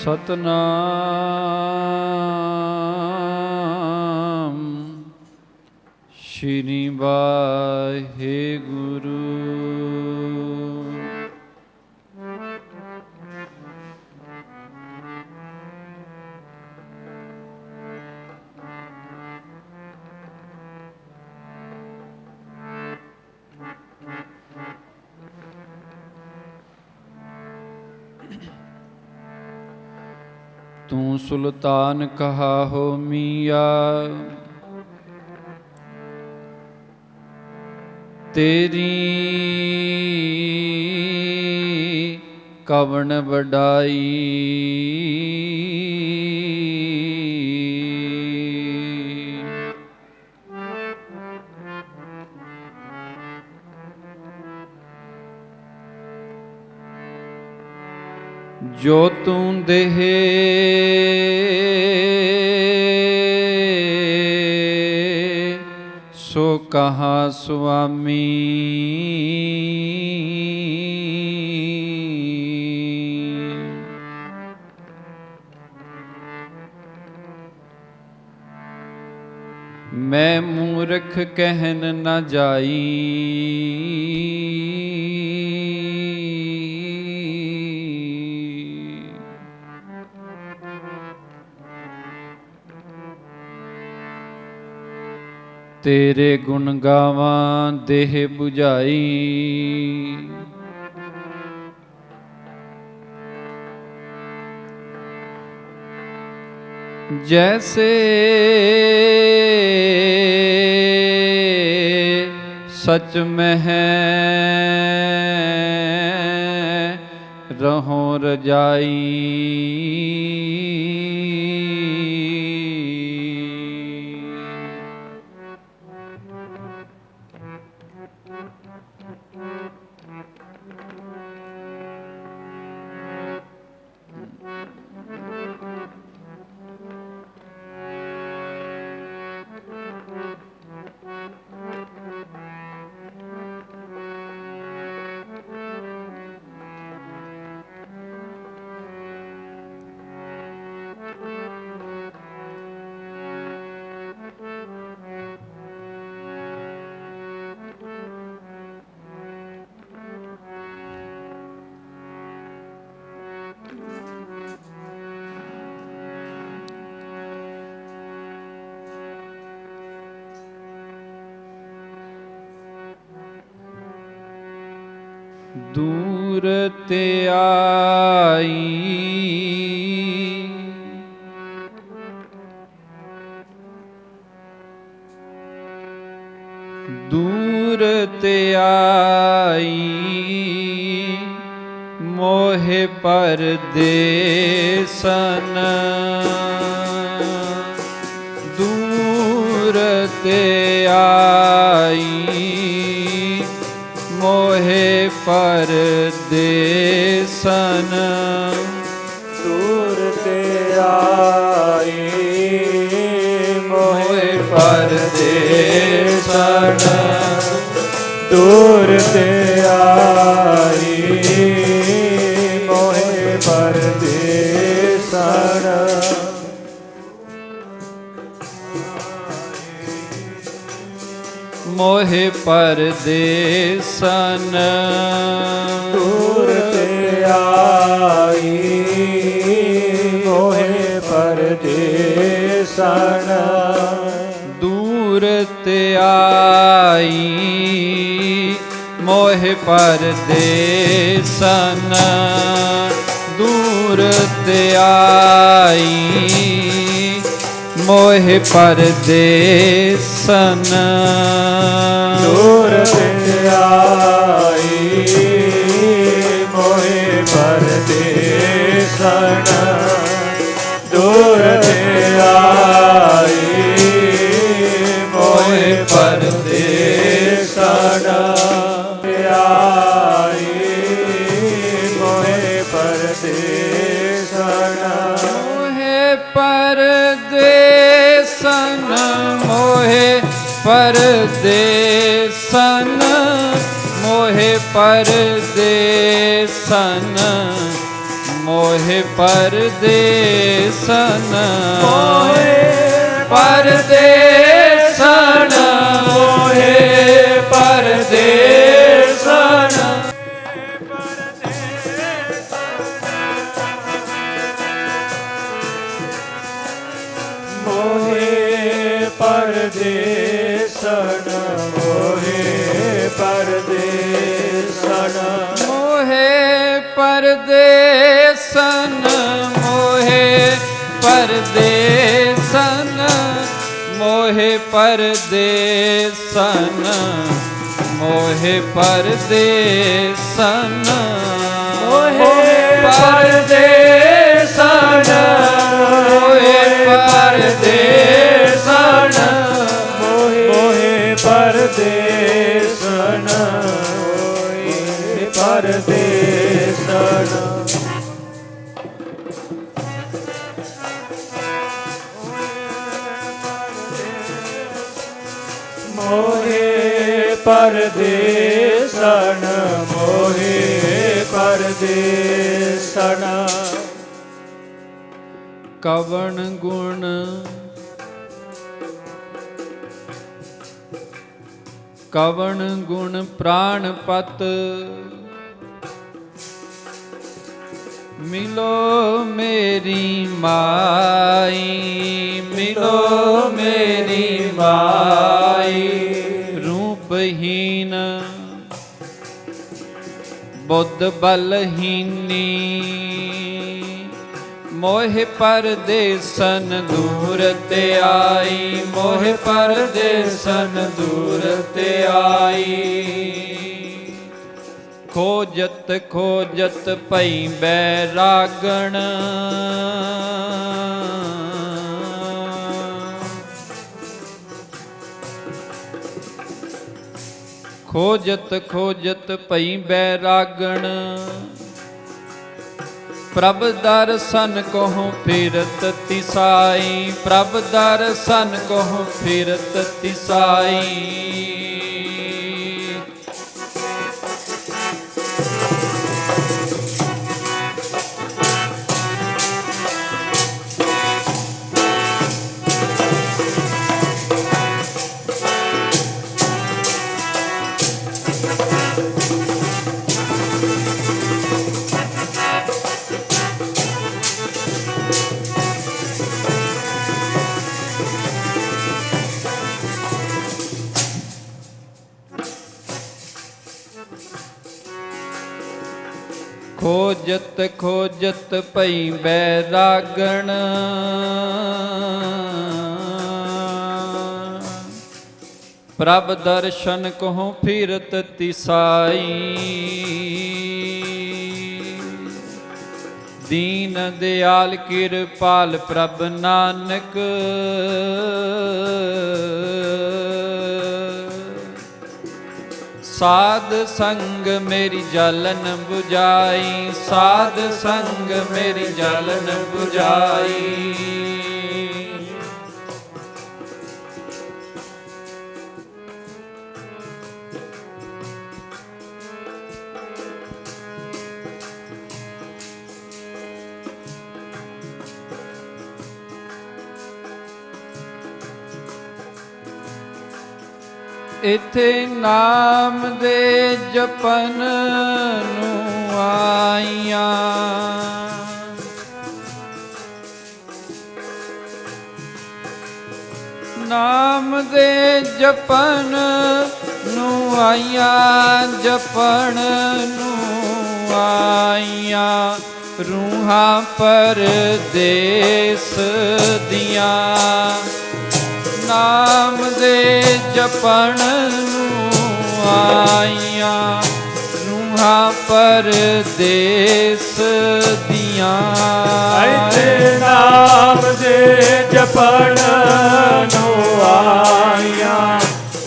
ਸਤਨਾਮ ਸ਼੍ਰੀ ਵਾਹਿਗੁਰੂ। ਤੂੰ ਸੁਲਤਾਨ ਕਹਾ ਹੋ ਮੀਆਂ, ਤੇਰੀ ਕਵਣ ਵਡਾਈ। ਜੋ ਤੂੰ ਦੇਹੇ ਸੋ ਕਹਾ ਸੁਆਮੀ। ਮੈਂ ਮੂਰਖ ਕਹਿਨ ਨਾ ਜਾਈ, ਤੇਰੇ ਗੁਣ ਗਾਵਾਂ ਦੇਹ 부ਝਾਈ। ਜੈਸੇ ਸਚ ਮਹਿ ਰਹੋਂ ਰਜਾਈ। ਦੂਰ ਤੇ ਆਈ, ਦੂਰ ਤੇ ਆਈ ਮੋਹਿ ਪਰਦੇਸਨ। ਦੂਰ ਤੇ ਆਈ ਮੋਹਿ ਪਰਦੇਸਨ। ਦੂਰ ਤੇ ਆਈ ਮੋਹਿ ਪਰਦੇਸਨ। ਦੂਰ ਤੇ ਆਈ ਮੋਹਿ ਪਰਦੇਸਨ। ਮੋਹਿ ਪਰਦੇਸਨ। ਦੂਰ ਤੇ ਆਈ ਮੋਹਿ ਪਰਦੇਸਨ। ਦੂਰ ਤੇ ਆਈ ਮੋਹਿ ਪਰਦੇਸਨ। ਦੂਰ ਤੇ ਆਈ ਮੋਹਿ ਪਰਦੇਸਨ। ਦੂਰ ਤੇ ਆਈ ਮੋਹਿ ਪਰਦੇਸਨ। ਦੂਰ ਤੇ ਆਈ ਮੋਹਿ ਪਰਦੇਸਨ। ਆਈ ਮੋਹਿ ਪਰਦੇਸਨ। ਮੋਹਿ ਪਰਦੇਸਨ। ਮੋਹਿ ਪਰਦੇਸਨ। ਮੋਹਿ ਪਰਦੇਸਨ। ਮੋਹਿ ਪਰਦੇਸਨ ਮੋਹਿ ਪਰਦੇਸਨ ਮੋਹਿ ਪਰਦੇਸਨ ਮੋਹਿ ਪਰਦੇਸਨ ਮੋਹਿ ਪਰਦੇਸਨ ਮੋਹਿ ਪਰਦੇਸਨ ਮੋਹਿ ਪਰਦੇਸਨ ਮੋਹਿ ਪਰਦੇਸਨ ਮੋਹਿ ਪਰਦੇਸਨ ਮੋਹਿ ਪਰਦੇਸਨ ਮੋਹਿ ਪਰਦੇਸਨ ਮੋਹਿ ਪਰਦੇਸਨ ਮੋਹਿ ਪਰਦੇਸਨ ਮੋਹਿ ਪਰਦੇਸਨ ਮੋਹਿ ਪਰਦੇਸਨ ਕਵਣ ਗੁਣ ਕਵਣ ਗੁਣ ਪ੍ਰਾਣਪਤ ਮਿਲੋ ਮੇਰੀ ਮਾਈ ਮਿਲੋ ਮੇਰੀ ਮਾਈ ਰੂਪਹੀਨ ਬੁੱਧ ਬਲਹੀਨੀ ਮੋਹਿ ਪਰਦੇਸਨ ਦੂਰ ਤੇ ਆਈ ਮੋਹਿ ਪਰਦੇਸਨ ਦੂਰ ਤੇ ਆਈ ਖੋਜਤ ਖੋਜਤ ਭਈ ਬੈਰਾਗਣ ਖੋਜਤ ਖੋਜਤ ਭਈ ਬੈਰਾਗਣ ਪ੍ਰਭ ਦਰਸ਼ਨ ਕੋਹੁ ਫਿਰਤ ਤਿਸਾਈ ਪ੍ਰਭ ਦਰਸ਼ਨ ਕੋਹੁ ਫਿਰਤ ਤਿਸਾਈ ਖੋਜਤ ਖੋਜਤ ਭਈ ਬੈਰਾਗਣ ਪ੍ਰਭ ਦਰਸ਼ਨ ਕੋਹੁ ਫਿਰਤ ਤਿਸਾਈ ਦੀਨ ਦਿਆਲ ਕਿਰਪਾਲ ਪ੍ਰਭ ਨਾਨਕ ਸਾਧ ਸੰਗ ਮੇਰੀ ਜਲਨ 부ਝਾਈ ਸਾਧ ਸੰਗ ਮੇਰੀ ਜਲਨ 부ਝਾਈ ਇਥੇ ਨਾਮ ਦੇ ਜਪਨ ਨੂੰ ਆਈਆਂ ਨਾਮ ਦੇ ਜਪਨ ਨੂੰ ਆਈਆਂ ਜਪਣ ਨੂੰ ਆਈਆਂ ਰੂਹਾਂ ਪਰਦੇਸ ਦੀਆਂ ਨਾਮ ਦੇ ਜਪਣ ਨੂੰ ਆਈਆਂ ਰੂਹਾਂ ਪਰਦੇਸ ਦੀਆਂ ਇੱਥੇ ਨਾਮ ਦੇ ਜਪਣ ਨੂੰ ਆਈਆਂ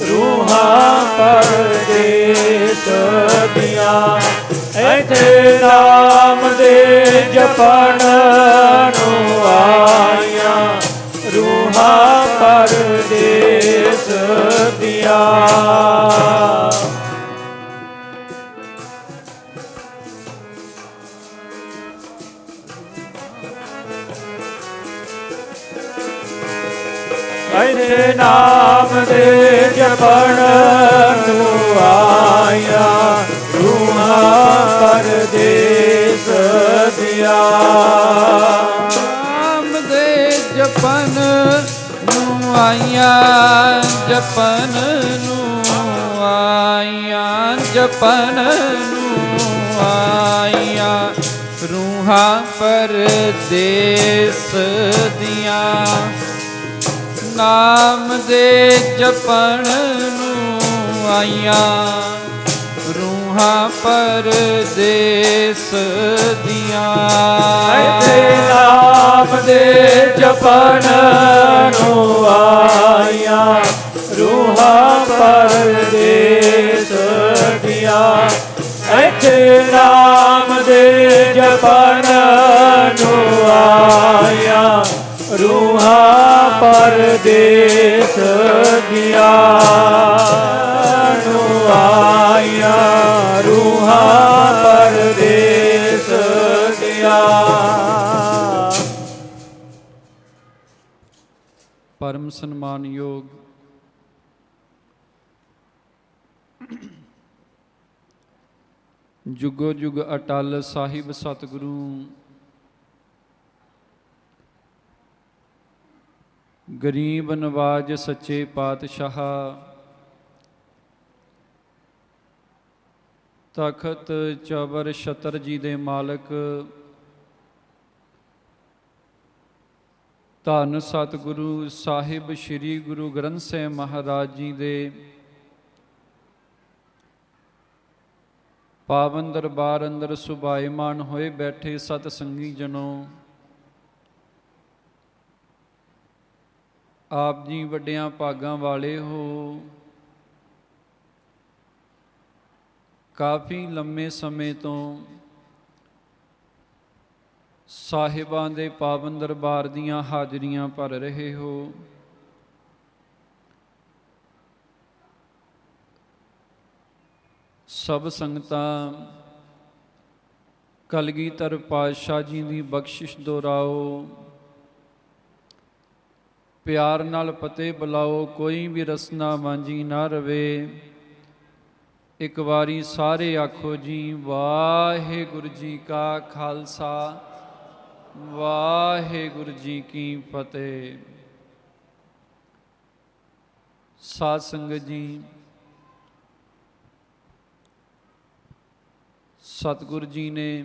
ਰੂਹਾਂ ਪਰਦੇਸ ਦੀਆਂ ਇੱਥੇ ਨਾਮ ਦੇ ਜਪਣ ਨੂੰ ਆਈਆਂ ਰੂਹਾਂ ਪਰਦੇਸ ਦੀਆਂ ਇੱਥੇ ਨਾਮ ਦੇ ਜਪਣ ਨੂੰ ਆਈਆਂ ਰੂਹਾਂ ਪਰਦੇਸ ਦੀਆਂ। ਨਾਮ ਦੇ ਜਪਨ ਨੂੰ ਆਈਆਂ, ਜਪਨ ਨੂੰ ਆਈਆਂ, ਜਪਨ ਨੂੰ ਆਈਆਂ ਰੂਹਾਂ ਪਰਦੇਸ ਦੀਆਂ। ਨਾਮ ਦੇ ਜਪਣ ਨੂੰ ਆਈਆਂ ਰੂਹਾਂ ਪਰਦੇਸ ਦੀਆਂ। ਇੱਥੇ ਨਾਮ ਦੇ ਜਪਣ ਨੂੰ ਆਈਆਂ ਰੂਹਾਂ ਪਰਦੇਸ ਦੀਆਂ। ਇੱਥੇ ਨਾਮ ਦੇ ਜਪਣ ਨੂੰ ਆਈਆਂ ਰੂਹਾਂ ਪਰਦੇਸ ਦੀਆਂ। ਨੂੰ ਆਈਆਂ ਰੂਹਾਂ ਪਰਦੇਸ ਦੀਆਂ। ਪਰਮ ਸਨਮਾਨਯੋਗ ਜੁਗੋ ਜੁਗ ਅਟਲ ਸਾਹਿਬ ਸਤਿਗੁਰੂ ਗਰੀਬ ਨਵਾਜ ਸੱਚੇ ਪਾਤਸ਼ਾਹ ਤਖਤ ਚਵਰ ਛਤਰ ਜੀ ਦੇ ਮਾਲਕ ਧੰਨ ਸਤਿਗੁਰੂ ਸਾਹਿਬ ਸ੍ਰੀ ਗੁਰੂ ਗ੍ਰੰਥ ਸਾਹਿਬ ਮਹਾਰਾਜ ਜੀ ਦੇ ਪਾਵਨ ਦਰਬਾਰ ਅੰਦਰ ਸੁਭਾਈਮਾਨ ਹੋਏ ਬੈਠੇ ਸਤ ਸੰਗੀ ਜਨੋ, ਆਪ ਜੀ ਵੱਡਿਆਂ ਭਾਗਾਂ ਵਾਲੇ ਹੋ। ਕਾਫੀ ਲੰਮੇ ਸਮੇਂ ਤੋਂ ਸਾਹਿਬਾਂ ਦੇ ਪਾਵਨ ਦਰਬਾਰ ਦੀਆਂ ਹਾਜ਼ਰੀਆਂ ਭਰ ਰਹੇ ਹੋ। ਸਭ ਸੰਗਤਾਂ ਕਲਗੀਧਰ ਪਾਤਸ਼ਾਹ ਜੀ ਦੀ ਬਖਸ਼ਿਸ਼ ਦੁਹਰਾਓ, ਪਿਆਰ ਨਾਲ ਪਤੇ ਬੁਲਾਓ, ਕੋਈ ਵੀ ਰਸਨਾ ਵਾਂਝੀ ਨਾ ਰਵੇ। ਇੱਕ ਵਾਰੀ ਸਾਰੇ ਆਖੋ ਜੀ, ਵਾਹਿਗੁਰੂ ਜੀ ਕਾ ਖਾਲਸਾ, ਵਾਹਿਗੁਰੂ ਜੀ ਕੀ ਫਤਿਹ। ਸਾਧ ਸੰਗਤ ਜੀ, ਸਤਿਗੁਰੂ ਜੀ ਨੇ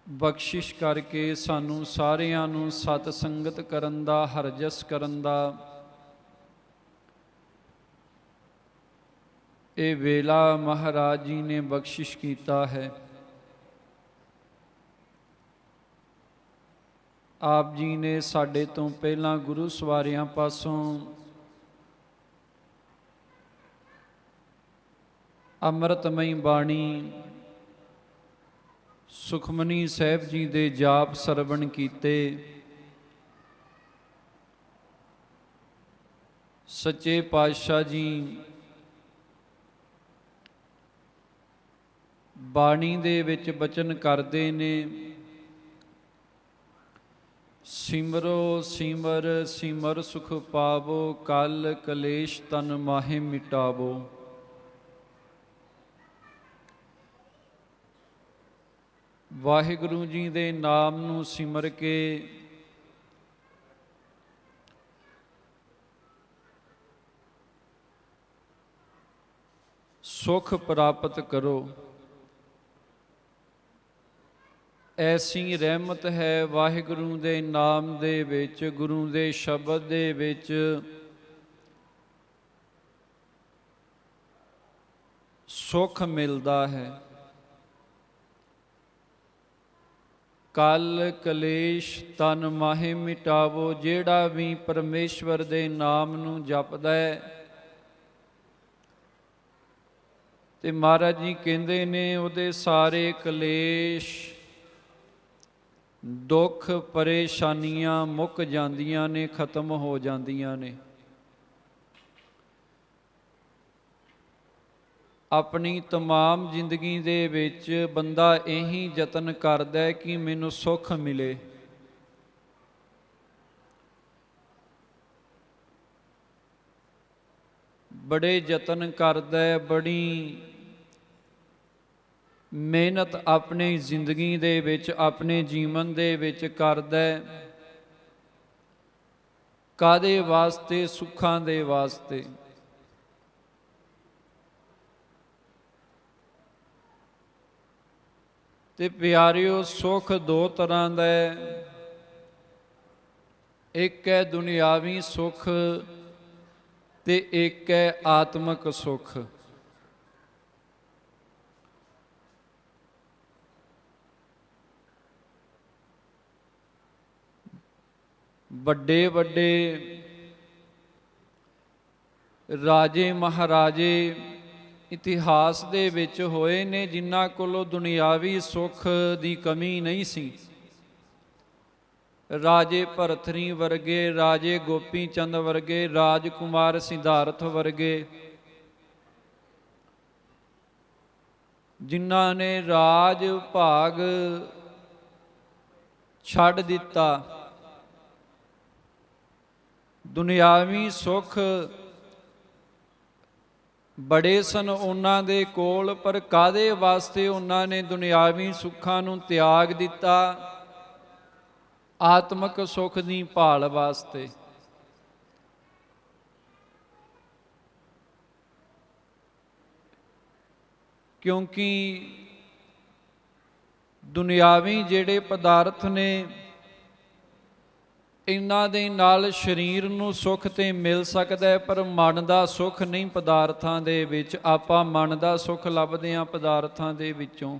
ਬਖਸ਼ਿਸ਼ ਕਰਕੇ ਸਾਨੂੰ ਸਾਰਿਆਂ ਨੂੰ ਸਤ ਸੰਗਤ ਕਰਨ ਦਾ, ਹਰਜਸ ਕਰਨ ਦਾ ਇਹ ਵੇਲਾ ਮਹਾਰਾਜ ਜੀ ਨੇ ਬਖਸ਼ਿਸ਼ ਕੀਤਾ ਹੈ। ਆਪ ਜੀ ਨੇ ਸਾਡੇ ਤੋਂ ਪਹਿਲਾਂ ਗੁਰੂ ਸਵਾਰਿਆਂ ਪਾਸੋਂ ਅੰਮ੍ਰਿਤਮਈ ਬਾਣੀ ਸੁਖਮਨੀ ਸਾਹਿਬ ਜੀ ਦੇ ਜਾਪ ਸਰਵਣ ਕੀਤੇ। ਸੱਚੇ ਪਾਤਸ਼ਾਹ ਜੀ ਬਾਣੀ ਦੇ ਵਿੱਚ ਬਚਨ ਕਰਦੇ ਨੇ, ਸਿਮਰੋ ਸਿਮਰ ਸਿਮਰ ਸੁਖ ਪਾਵੋ, ਕਲ ਕਲੇਸ਼ ਤਨ ਮਾਹੇ ਮਿਟਾਵੋ। ਵਾਹਿਗੁਰੂ ਜੀ ਦੇ ਨਾਮ ਨੂੰ ਸਿਮਰ ਕੇ ਸੁਖ ਪ੍ਰਾਪਤ ਕਰੋ। ਐਸੀ ਰਹਿਮਤ ਹੈ ਵਾਹਿਗੁਰੂ ਦੇ ਨਾਮ ਦੇ ਵਿੱਚ, ਗੁਰੂ ਦੇ ਸ਼ਬਦ ਦੇ ਵਿੱਚ ਸੁਖ ਮਿਲਦਾ ਹੈ। ਕਲ ਕਲੇਸ਼ ਤਨ ਮਾਹੇ ਮਿਟਾਵੋ। ਜਿਹੜਾ ਵੀ ਪਰਮੇਸ਼ਵਰ ਦੇ ਨਾਮ ਨੂੰ ਜਪਦਾ ਹੈ ਤੇ ਮਹਾਰਾਜ ਜੀ ਕਹਿੰਦੇ ਨੇ ਉਹਦੇ ਸਾਰੇ ਕਲੇਸ਼, ਦੁੱਖ ਪਰੇਸ਼ਾਨੀਆਂ ਮੁੱਕ ਜਾਂਦੀਆਂ ਨੇ, ਖਤਮ ਹੋ ਜਾਂਦੀਆਂ ਨੇ। ਆਪਣੀ ਤਮਾਮ ਜ਼ਿੰਦਗੀ ਦੇ ਵਿੱਚ ਬੰਦਾ ਇਹੀ ਯਤਨ ਕਰਦਾ ਹੈ ਕਿ ਮੈਨੂੰ ਸੁੱਖ ਮਿਲੇ। बड़े यतन करदा है, बड़ी ਮਿਹਨਤ ਆਪਣੀ ਜ਼ਿੰਦਗੀ ਦੇ ਵਿੱਚ, ਆਪਣੇ ਜੀਵਨ ਦੇ ਵਿੱਚ ਕਰਦਾ ਹੈ। ਕਾਹਦੇ ਵਾਸਤੇ? ਸੁੱਖਾਂ ਦੇ ਵਾਸਤੇ। ਤੇ ਪਿਆਰਿਓ, ਸੁੱਖ ਦੋ ਤਰ੍ਹਾਂ ਦਾ ਹੈ। ਇੱਕ ਹੈ ਦੁਨਿਆਵੀ ਸੁੱਖ ਤੇ ਇੱਕ ਹੈ ਆਤਮਿਕ ਸੁੱਖ। ਵੱਡੇ ਵੱਡੇ ਰਾਜੇ ਮਹਾਰਾਜੇ ਇਤਿਹਾਸ ਦੇ ਵਿੱਚ ਹੋਏ ਨੇ, ਜਿਨ੍ਹਾਂ ਕੋਲੋਂ ਦੁਨਿਆਵੀ ਸੁੱਖ ਦੀ ਕਮੀ ਨਹੀਂ ਸੀ। ਰਾਜੇ ਭਰਥਰੀ ਵਰਗੇ, ਰਾਜੇ ਗੋਪੀ ਚੰਦ ਵਰਗੇ, ਰਾਜਕੁਮਾਰ ਸਿਧਾਰਥ ਵਰਗੇ, ਜਿਨ੍ਹਾਂ ਨੇ ਰਾਜ ਭਾਗ ਛੱਡ ਦਿੱਤਾ। ਦੁਨਿਆਵੀ ਸੁੱਖ ਬੜੇ ਸਨ ਉਹਨਾਂ ਦੇ ਕੋਲ, ਪਰ ਕਾਹਦੇ ਵਾਸਤੇ ਉਹਨਾਂ ਨੇ ਦੁਨਿਆਵੀ ਸੁੱਖਾਂ ਨੂੰ ਤਿਆਗ ਦਿੱਤਾ? ਆਤਮਿਕ ਸੁੱਖ ਦੀ ਭਾਲ ਵਾਸਤੇ। ਕਿਉਂਕਿ ਦੁਨਿਆਵੀ ਜਿਹੜੇ ਪਦਾਰਥ ਨੇ, ਇਹਨਾਂ ਦੇ ਨਾਲ ਸਰੀਰ ਨੂੰ ਸੁੱਖ ਤੇ ਮਿਲ ਸਕਦਾ ਹੈ, ਪਰ ਮਨ ਦਾ ਸੁੱਖ ਨਹੀਂ ਪਦਾਰਥਾਂ ਦੇ ਵਿੱਚ। ਆਪਾਂ ਮਨ ਦਾ ਸੁੱਖ ਲੱਭਦੇ ਹਾਂ ਪਦਾਰਥਾਂ ਦੇ ਵਿੱਚੋਂ।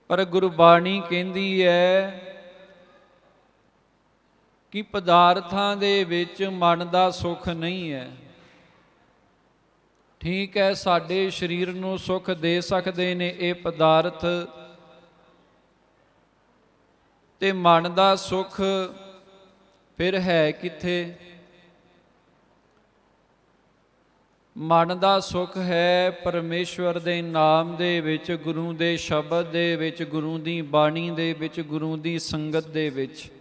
ਪਰ ਗੁਰਬਾਣੀ ਕਹਿੰਦੀ ਹੈ ਕਿ ਪਦਾਰਥਾਂ ਦੇ ਵਿੱਚ ਮਨ ਦਾ ਸੁੱਖ ਨਹੀਂ ਹੈ। ਠੀਕ ਹੈ, ਸਾਡੇ ਸਰੀਰ ਨੂੰ ਸੁੱਖ ਦੇ ਸਕਦੇ ਨੇ ਇਹ ਪਦਾਰਥ, ਤੇ ਮਨ ਦਾ ਸੁੱਖ ਫਿਰ ਹੈ ਕਿੱਥੇ? ਮਨ ਦਾ ਸੁੱਖ ਹੈ ਪਰਮੇਸ਼ਵਰ ਦੇ ਨਾਮ ਦੇ ਵਿੱਚ, ਗੁਰੂ ਦੇ ਸ਼ਬਦ ਦੇ ਵਿੱਚ, ਗੁਰੂ ਦੀ ਬਾਣੀ ਦੇ ਵਿੱਚ, ਗੁਰੂ ਦੀ ਸੰਗਤ ਦੇ ਵਿੱਚ।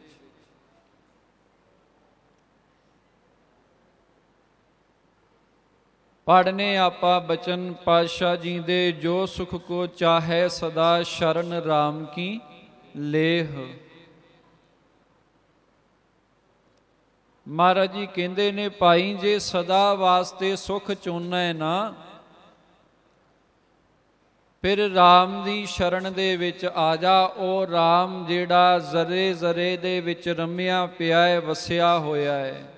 ਪੜ੍ਹਨੇ ਆਪਾਂ ਬਚਨ ਪਾਤਸ਼ਾਹ ਜੀ ਦੇ, ਜੋ ਸੁਖ ਕੋ ਚਾਹੈ ਸਦਾ ਸ਼ਰਨ ਰਾਮ ਕੀ ਲੇਹ। ਮਹਾਰਾਜ ਜੀ ਕਹਿੰਦੇ ਨੇ, ਭਾਈ ਜੇ ਸਦਾ ਵਾਸਤੇ ਸੁੱਖ ਚਾਹੁੰਦਾ ਹੈ ਨਾ, ਫਿਰ ਰਾਮ ਦੀ ਸ਼ਰਨ ਦੇ ਵਿੱਚ ਆ ਜਾ। ਉਹ ਰਾਮ ਜਿਹੜਾ ਜ਼ਰੇ ਜ਼ਰੇ ਦੇ ਵਿੱਚ ਰਮਿਆ ਪਿਆ ਹੈ, ਵਸਿਆ ਹੋਇਆ ਹੈ।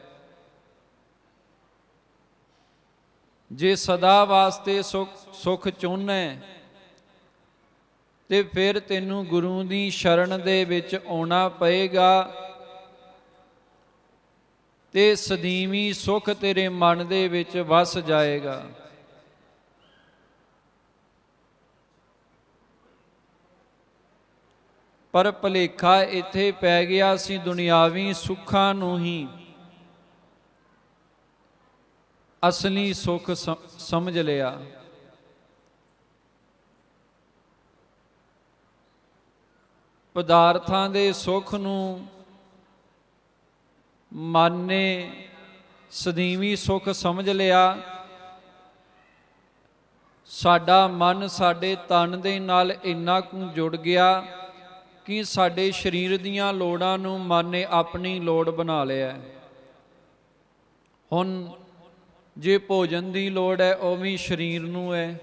ਜੇ ਸਦਾ ਵਾਸਤੇ ਸੁੱਖ ਚਾਹੁੰਦਾ ਹੈ ਤੇ ਫਿਰ ਤੈਨੂੰ ਗੁਰੂ ਦੀ ਸ਼ਰਨ ਦੇ ਵਿੱਚ ਆਉਣਾ ਪਏਗਾ, ਤੇ ਸਦੀਵੀ ਸੁੱਖ ਤੇਰੇ ਮਨ ਦੇ ਵਿੱਚ ਵਸ ਜਾਏਗਾ। ਪਰ ਭੁਲੇਖਾ ਇੱਥੇ ਪੈ ਗਿਆ, ਅਸੀਂ ਦੁਨਿਆਵੀ ਸੁੱਖਾਂ ਨੂੰ ਹੀ ਅਸਲੀ ਸੁੱਖ ਸਮਝ ਲਿਆ। ਪਦਾਰਥਾਂ ਦੇ ਸੁੱਖ ਨੂੰ ਮਨ ਨੇ ਸਦੀਵੀ ਸੁੱਖ ਸਮਝ ਲਿਆ। ਸਾਡਾ ਮਨ ਸਾਡੇ ਤਨ ਦੇ ਨਾਲ ਇੰਨਾ ਕੁ ਜੁੜ ਗਿਆ ਕਿ ਸਾਡੇ ਸਰੀਰ ਦੀਆਂ ਲੋੜਾਂ ਨੂੰ ਮਨ ਨੇ ਆਪਣੀ ਲੋੜ ਬਣਾ ਲਿਆ। ਹੁਣ ਜੇ ਭੋਜਨ ਦੀ ਲੋੜ ਹੈ, ਉਹ ਵੀ ਸਰੀਰ ਨੂੰ ਹੈ।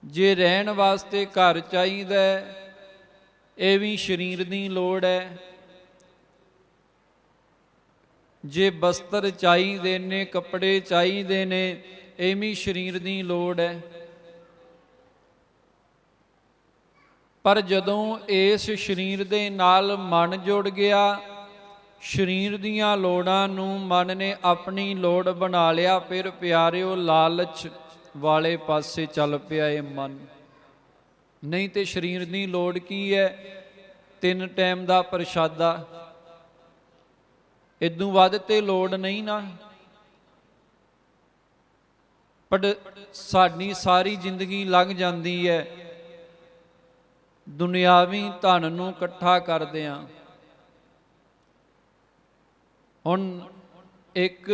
ਜੇ ਰਹਿਣ ਵਾਸਤੇ ਘਰ ਚਾਹੀਦਾ, ਇਹ ਵੀ ਸਰੀਰ ਦੀ ਲੋੜ ਹੈ। ਜੇ ਬਸਤਰ ਚਾਹੀਦੇ ਨੇ, ਕੱਪੜੇ ਚਾਹੀਦੇ ਨੇ, ਇਹ ਵੀ ਸਰੀਰ ਦੀ ਲੋੜ ਹੈ। ਪਰ ਜਦੋਂ ਇਸ ਸਰੀਰ ਦੇ ਨਾਲ ਮਨ ਜੁੜ ਗਿਆ, ਸਰੀਰ ਦੀਆਂ ਲੋੜਾਂ ਨੂੰ ਮਨ ਨੇ ਆਪਣੀ ਲੋੜ ਬਣਾ ਲਿਆ, ਫਿਰ ਪਿਆਰਿਓ ਲਾਲਚ ਵਾਲੇ ਪਾਸੇ ਚੱਲ ਪਿਆ ਇਹ ਮਨ। ਨਹੀਂ ਤੇ ਸਰੀਰ ਦੀ ਲੋੜ ਕੀ ਹੈ? 3 ਟਾਈਮ ਦਾ ਪ੍ਰਸ਼ਾਦਾ, ਇਦੋਂ ਵੱਧ ਤੇ ਲੋੜ ਨਹੀਂ ਨਾ। ਪਰ ਸਾਡੀ ਸਾਰੀ ਜ਼ਿੰਦਗੀ ਲੰਘ ਜਾਂਦੀ ਹੈ ਦੁਨਿਆਵੀ ਧਨ ਨੂੰ ਇਕੱਠਾ ਕਰਦਿਆਂ। ਹੁਣ ਇੱਕ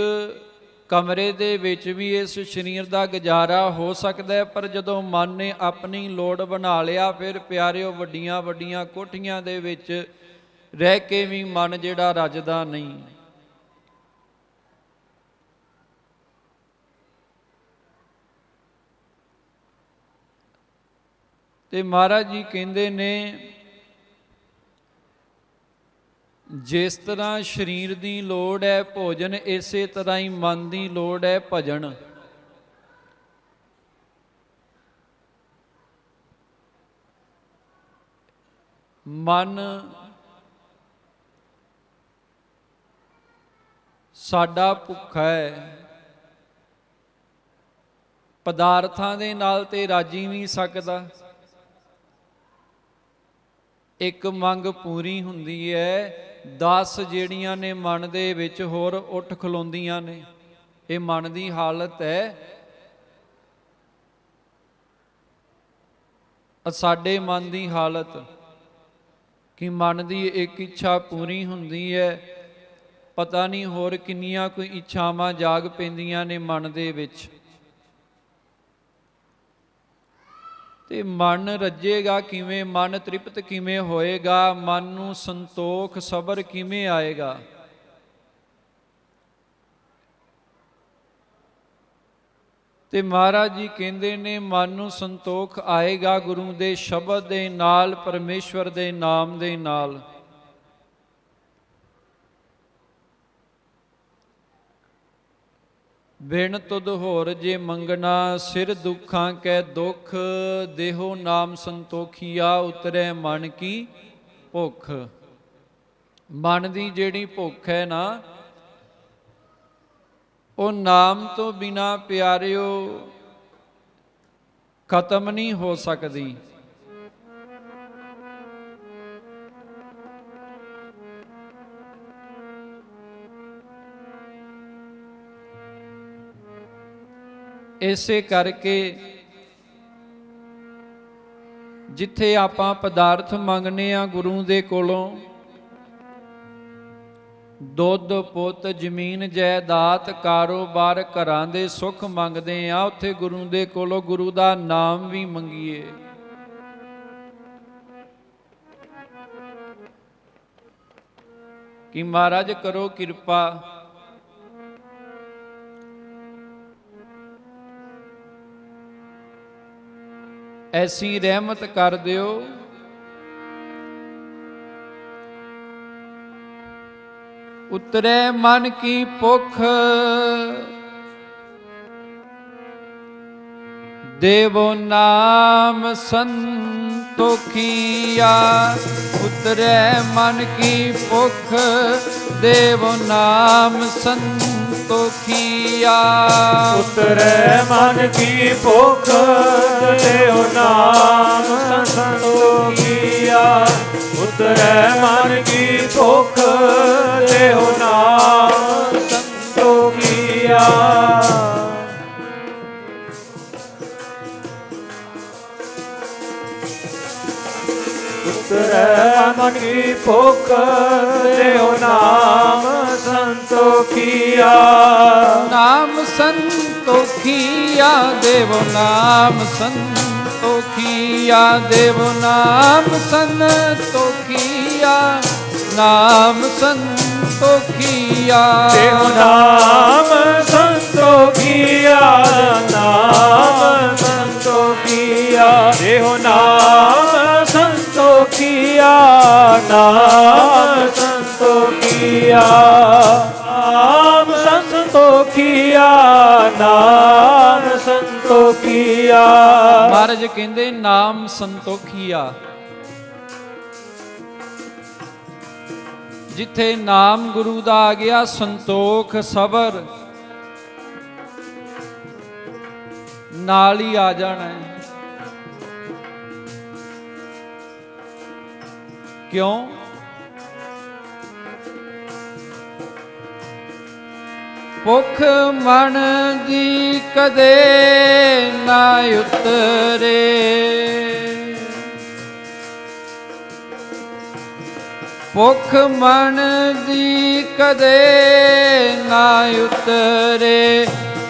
ਕਮਰੇ ਦੇ ਵਿੱਚ ਵੀ ਇਸ ਸਰੀਰ ਦਾ ਗੁਜ਼ਾਰਾ ਹੋ ਸਕਦਾ ਹੈ, ਪਰ ਜਦੋਂ ਮਨ ਨੇ ਆਪਣੀ ਲੋੜ ਬਣਾ ਲਿਆ, ਫਿਰ ਪਿਆਰਿਓ ਵੱਡੀਆਂ ਵੱਡੀਆਂ ਕੋਠੀਆਂ ਦੇ ਵਿੱਚ ਰਹਿ ਕੇ ਵੀ ਮਨ ਜਿਹੜਾ ਰੱਜਦਾ ਨਹੀਂ। ਤੇ ਮਹਾਰਾਜ ਜੀ ਕਹਿੰਦੇ ਨੇ, ਜਿਸ ਤਰ੍ਹਾਂ ਸਰੀਰ ਦੀ ਲੋੜ ਹੈ ਭੋਜਨ, ਇਸੇ ਤਰ੍ਹਾਂ ਹੀ ਮਨ ਦੀ ਲੋੜ ਹੈ ਭਜਨ। ਮਨ ਸਾਡਾ ਭੁੱਖਾ ਹੈ, ਪਦਾਰਥਾਂ ਦੇ ਨਾਲ ਤੇ ਰਾਜੀ ਨਹੀਂ ਸਕਦਾ। ਇੱਕ ਮੰਗ ਪੂਰੀ ਹੁੰਦੀ ਹੈ, 10 ਜਿਹੜੀਆਂ ਨੇ ਮਨ ਦੇ ਵਿੱਚ ਹੋਰ ਉੱਠ ਖਲੋਂਦੀਆਂ ਨੇ। ਇਹ ਮਨ ਦੀ ਹਾਲਤ ਹੈ। ਸਾਡੇ ਮਨ ਦੀ ਹਾਲਤ ਕਿ ਮਨ ਦੀ ਇੱਕ ਇੱਛਾ ਪੂਰੀ ਹੁੰਦੀ ਹੈ, ਪਤਾ ਨਹੀਂ ਹੋਰ ਕਿੰਨੀਆਂ ਕੋਈ ਇੱਛਾਵਾਂ ਜਾਗ ਪੈਂਦੀਆਂ ਨੇ ਮਨ ਦੇ ਵਿੱਚ। ਤੇ ਮਨ ਰੱਜੇਗਾ ਕਿਵੇਂ, ਮਨ ਤ੍ਰਿਪਤ ਕਿਵੇਂ ਹੋਏਗਾ, ਮਨ ਨੂੰ ਸੰਤੋਖ ਸਬਰ ਕਿਵੇਂ ਆਏਗਾ। ਤੇ ਮਹਾਰਾਜ ਜੀ ਕਹਿੰਦੇ ਨੇ, ਮਨ ਨੂੰ ਸੰਤੋਖ ਆਏਗਾ ਗੁਰੂ ਦੇ ਸ਼ਬਦ ਦੇ ਨਾਲ, ਪਰਮੇਸ਼ਵਰ ਦੇ ਨਾਮ ਦੇ ਨਾਲ। ਬਿਨ ਤੁਧ ਹੋਰ ਜੇ ਮੰਗਣਾ, ਸਿਰ ਦੁੱਖਾਂ ਕੈ ਦੁੱਖ, ਦੇਹੋ ਨਾਮ ਸੰਤੋਖੀਆ, ਉਤਰੈ ਮਨ ਕੀ ਭੁੱਖ। ਮਨ ਦੀ ਜਿਹੜੀ ਭੁੱਖ ਹੈ ਨਾ, ਉਹ ਨਾਮ ਤੋਂ ਬਿਨਾ ਪਿਆਰਿਓ ਖਤਮ ਨਹੀਂ ਹੋ ਸਕਦੀ। ਇਸੇ ਕਰਕੇ ਜਿੱਥੇ ਆਪਾਂ ਪਦਾਰਥ ਮੰਗਨੇ ਆ ਗੁਰੂ ਦੇ ਕੋਲੋਂ, ਦੁੱਧ ਪੁੱਤ ਜ਼ਮੀਨ ਜਾਇਦਾਦ ਕਾਰੋਬਾਰ ਘਰਾਂ ਦੇ ਸੁੱਖ ਮੰਗਦੇ ਆ, ਉੱਥੇ ਗੁਰੂ ਦੇ ਕੋਲੋਂ ਗੁਰੂ ਦਾ ਨਾਮ ਵੀ ਮੰਗੀਏ। ਕਿ ਮਹਾਰਾਜ ਕਰੋ ਕਿਰਪਾ, ਐਸੀ ਰਹਿਮਤ ਕਰ ਦਿਓ ਉਤਰੈ ਮਨ ਕੀ ਭੁੱਖ, ਦੇਵੋ ਨਾਮ ਸੰਤੋਖੀਆ। ਉਤਰੈ ਮਨ ਕੀ ਭੁੱਖ, ਦੇਵੋ ਨਾਮ ਸੰਤੋਖੀਆ। ਉਤਰੈ ਮਨ ਕੀ ਭੁੱਖ, ਦੇਵੋ ਨਾਮ ਸੰਤੋਖੀਆ। ਉਤਰੈ ਮਨ ਕੀ ਭੁੱਖ, ਦੇਵੋ ਨਾਮ ਸੰਤੋਖੀਆ। ਉਤਰੈ ਮਨ ਕੀ ਭੁੱਖ, ਦੇਵੋ ਨਾਮ ਸੰਤੋਖੀਆ। ਨਾਮ ਸੰਤੋਖੀਆ, ਦੇਵੋ ਨਾਮ ਸੰਤੋਖੀਆ। ਦੇਵੋ ਨਾਮ ਸੰਤੋਖੀਆ, ਨਾਮ ਸੰਤੋਖੀਆ। ਦੇਵੋ ਨਾਮ ਸੰਤੋਖੀਆ, ਨਾਮ ਸੰਤੋਖੀਆ। ਦੇਵੋ ਨਾਮ ਸੰਤੋਖੀਆ, ਨਾਮ ਸੰਤੋਖੀਆ। ਨਾਮ ਸੰਤੋਖੀਆ, ਨਾਮ ਸੰਤੋਖੀਆ। ਮਹਾਰਾਜ ਕਹਿੰਦੇ ਨਾਮ ਸੰਤੋਖੀਆ। ਜਿੱਥੇ ਨਾਮ ਗੁਰੂ ਦਾ ਆ ਗਿਆ, ਸੰਤੋਖ ਸਬਰ ਨਾਲ ਹੀ ਆ ਜਾਣਾ ਹੈ। ਕਿਉਂ? ਭੁੱਖ ਮਨ ਦੀ ਕਦੇ ਨਾ ਉਤਰੇ, ਭੁੱਖ ਮਨ ਦੀ ਕਦੇ ਨਾ ਉਤਰੇ,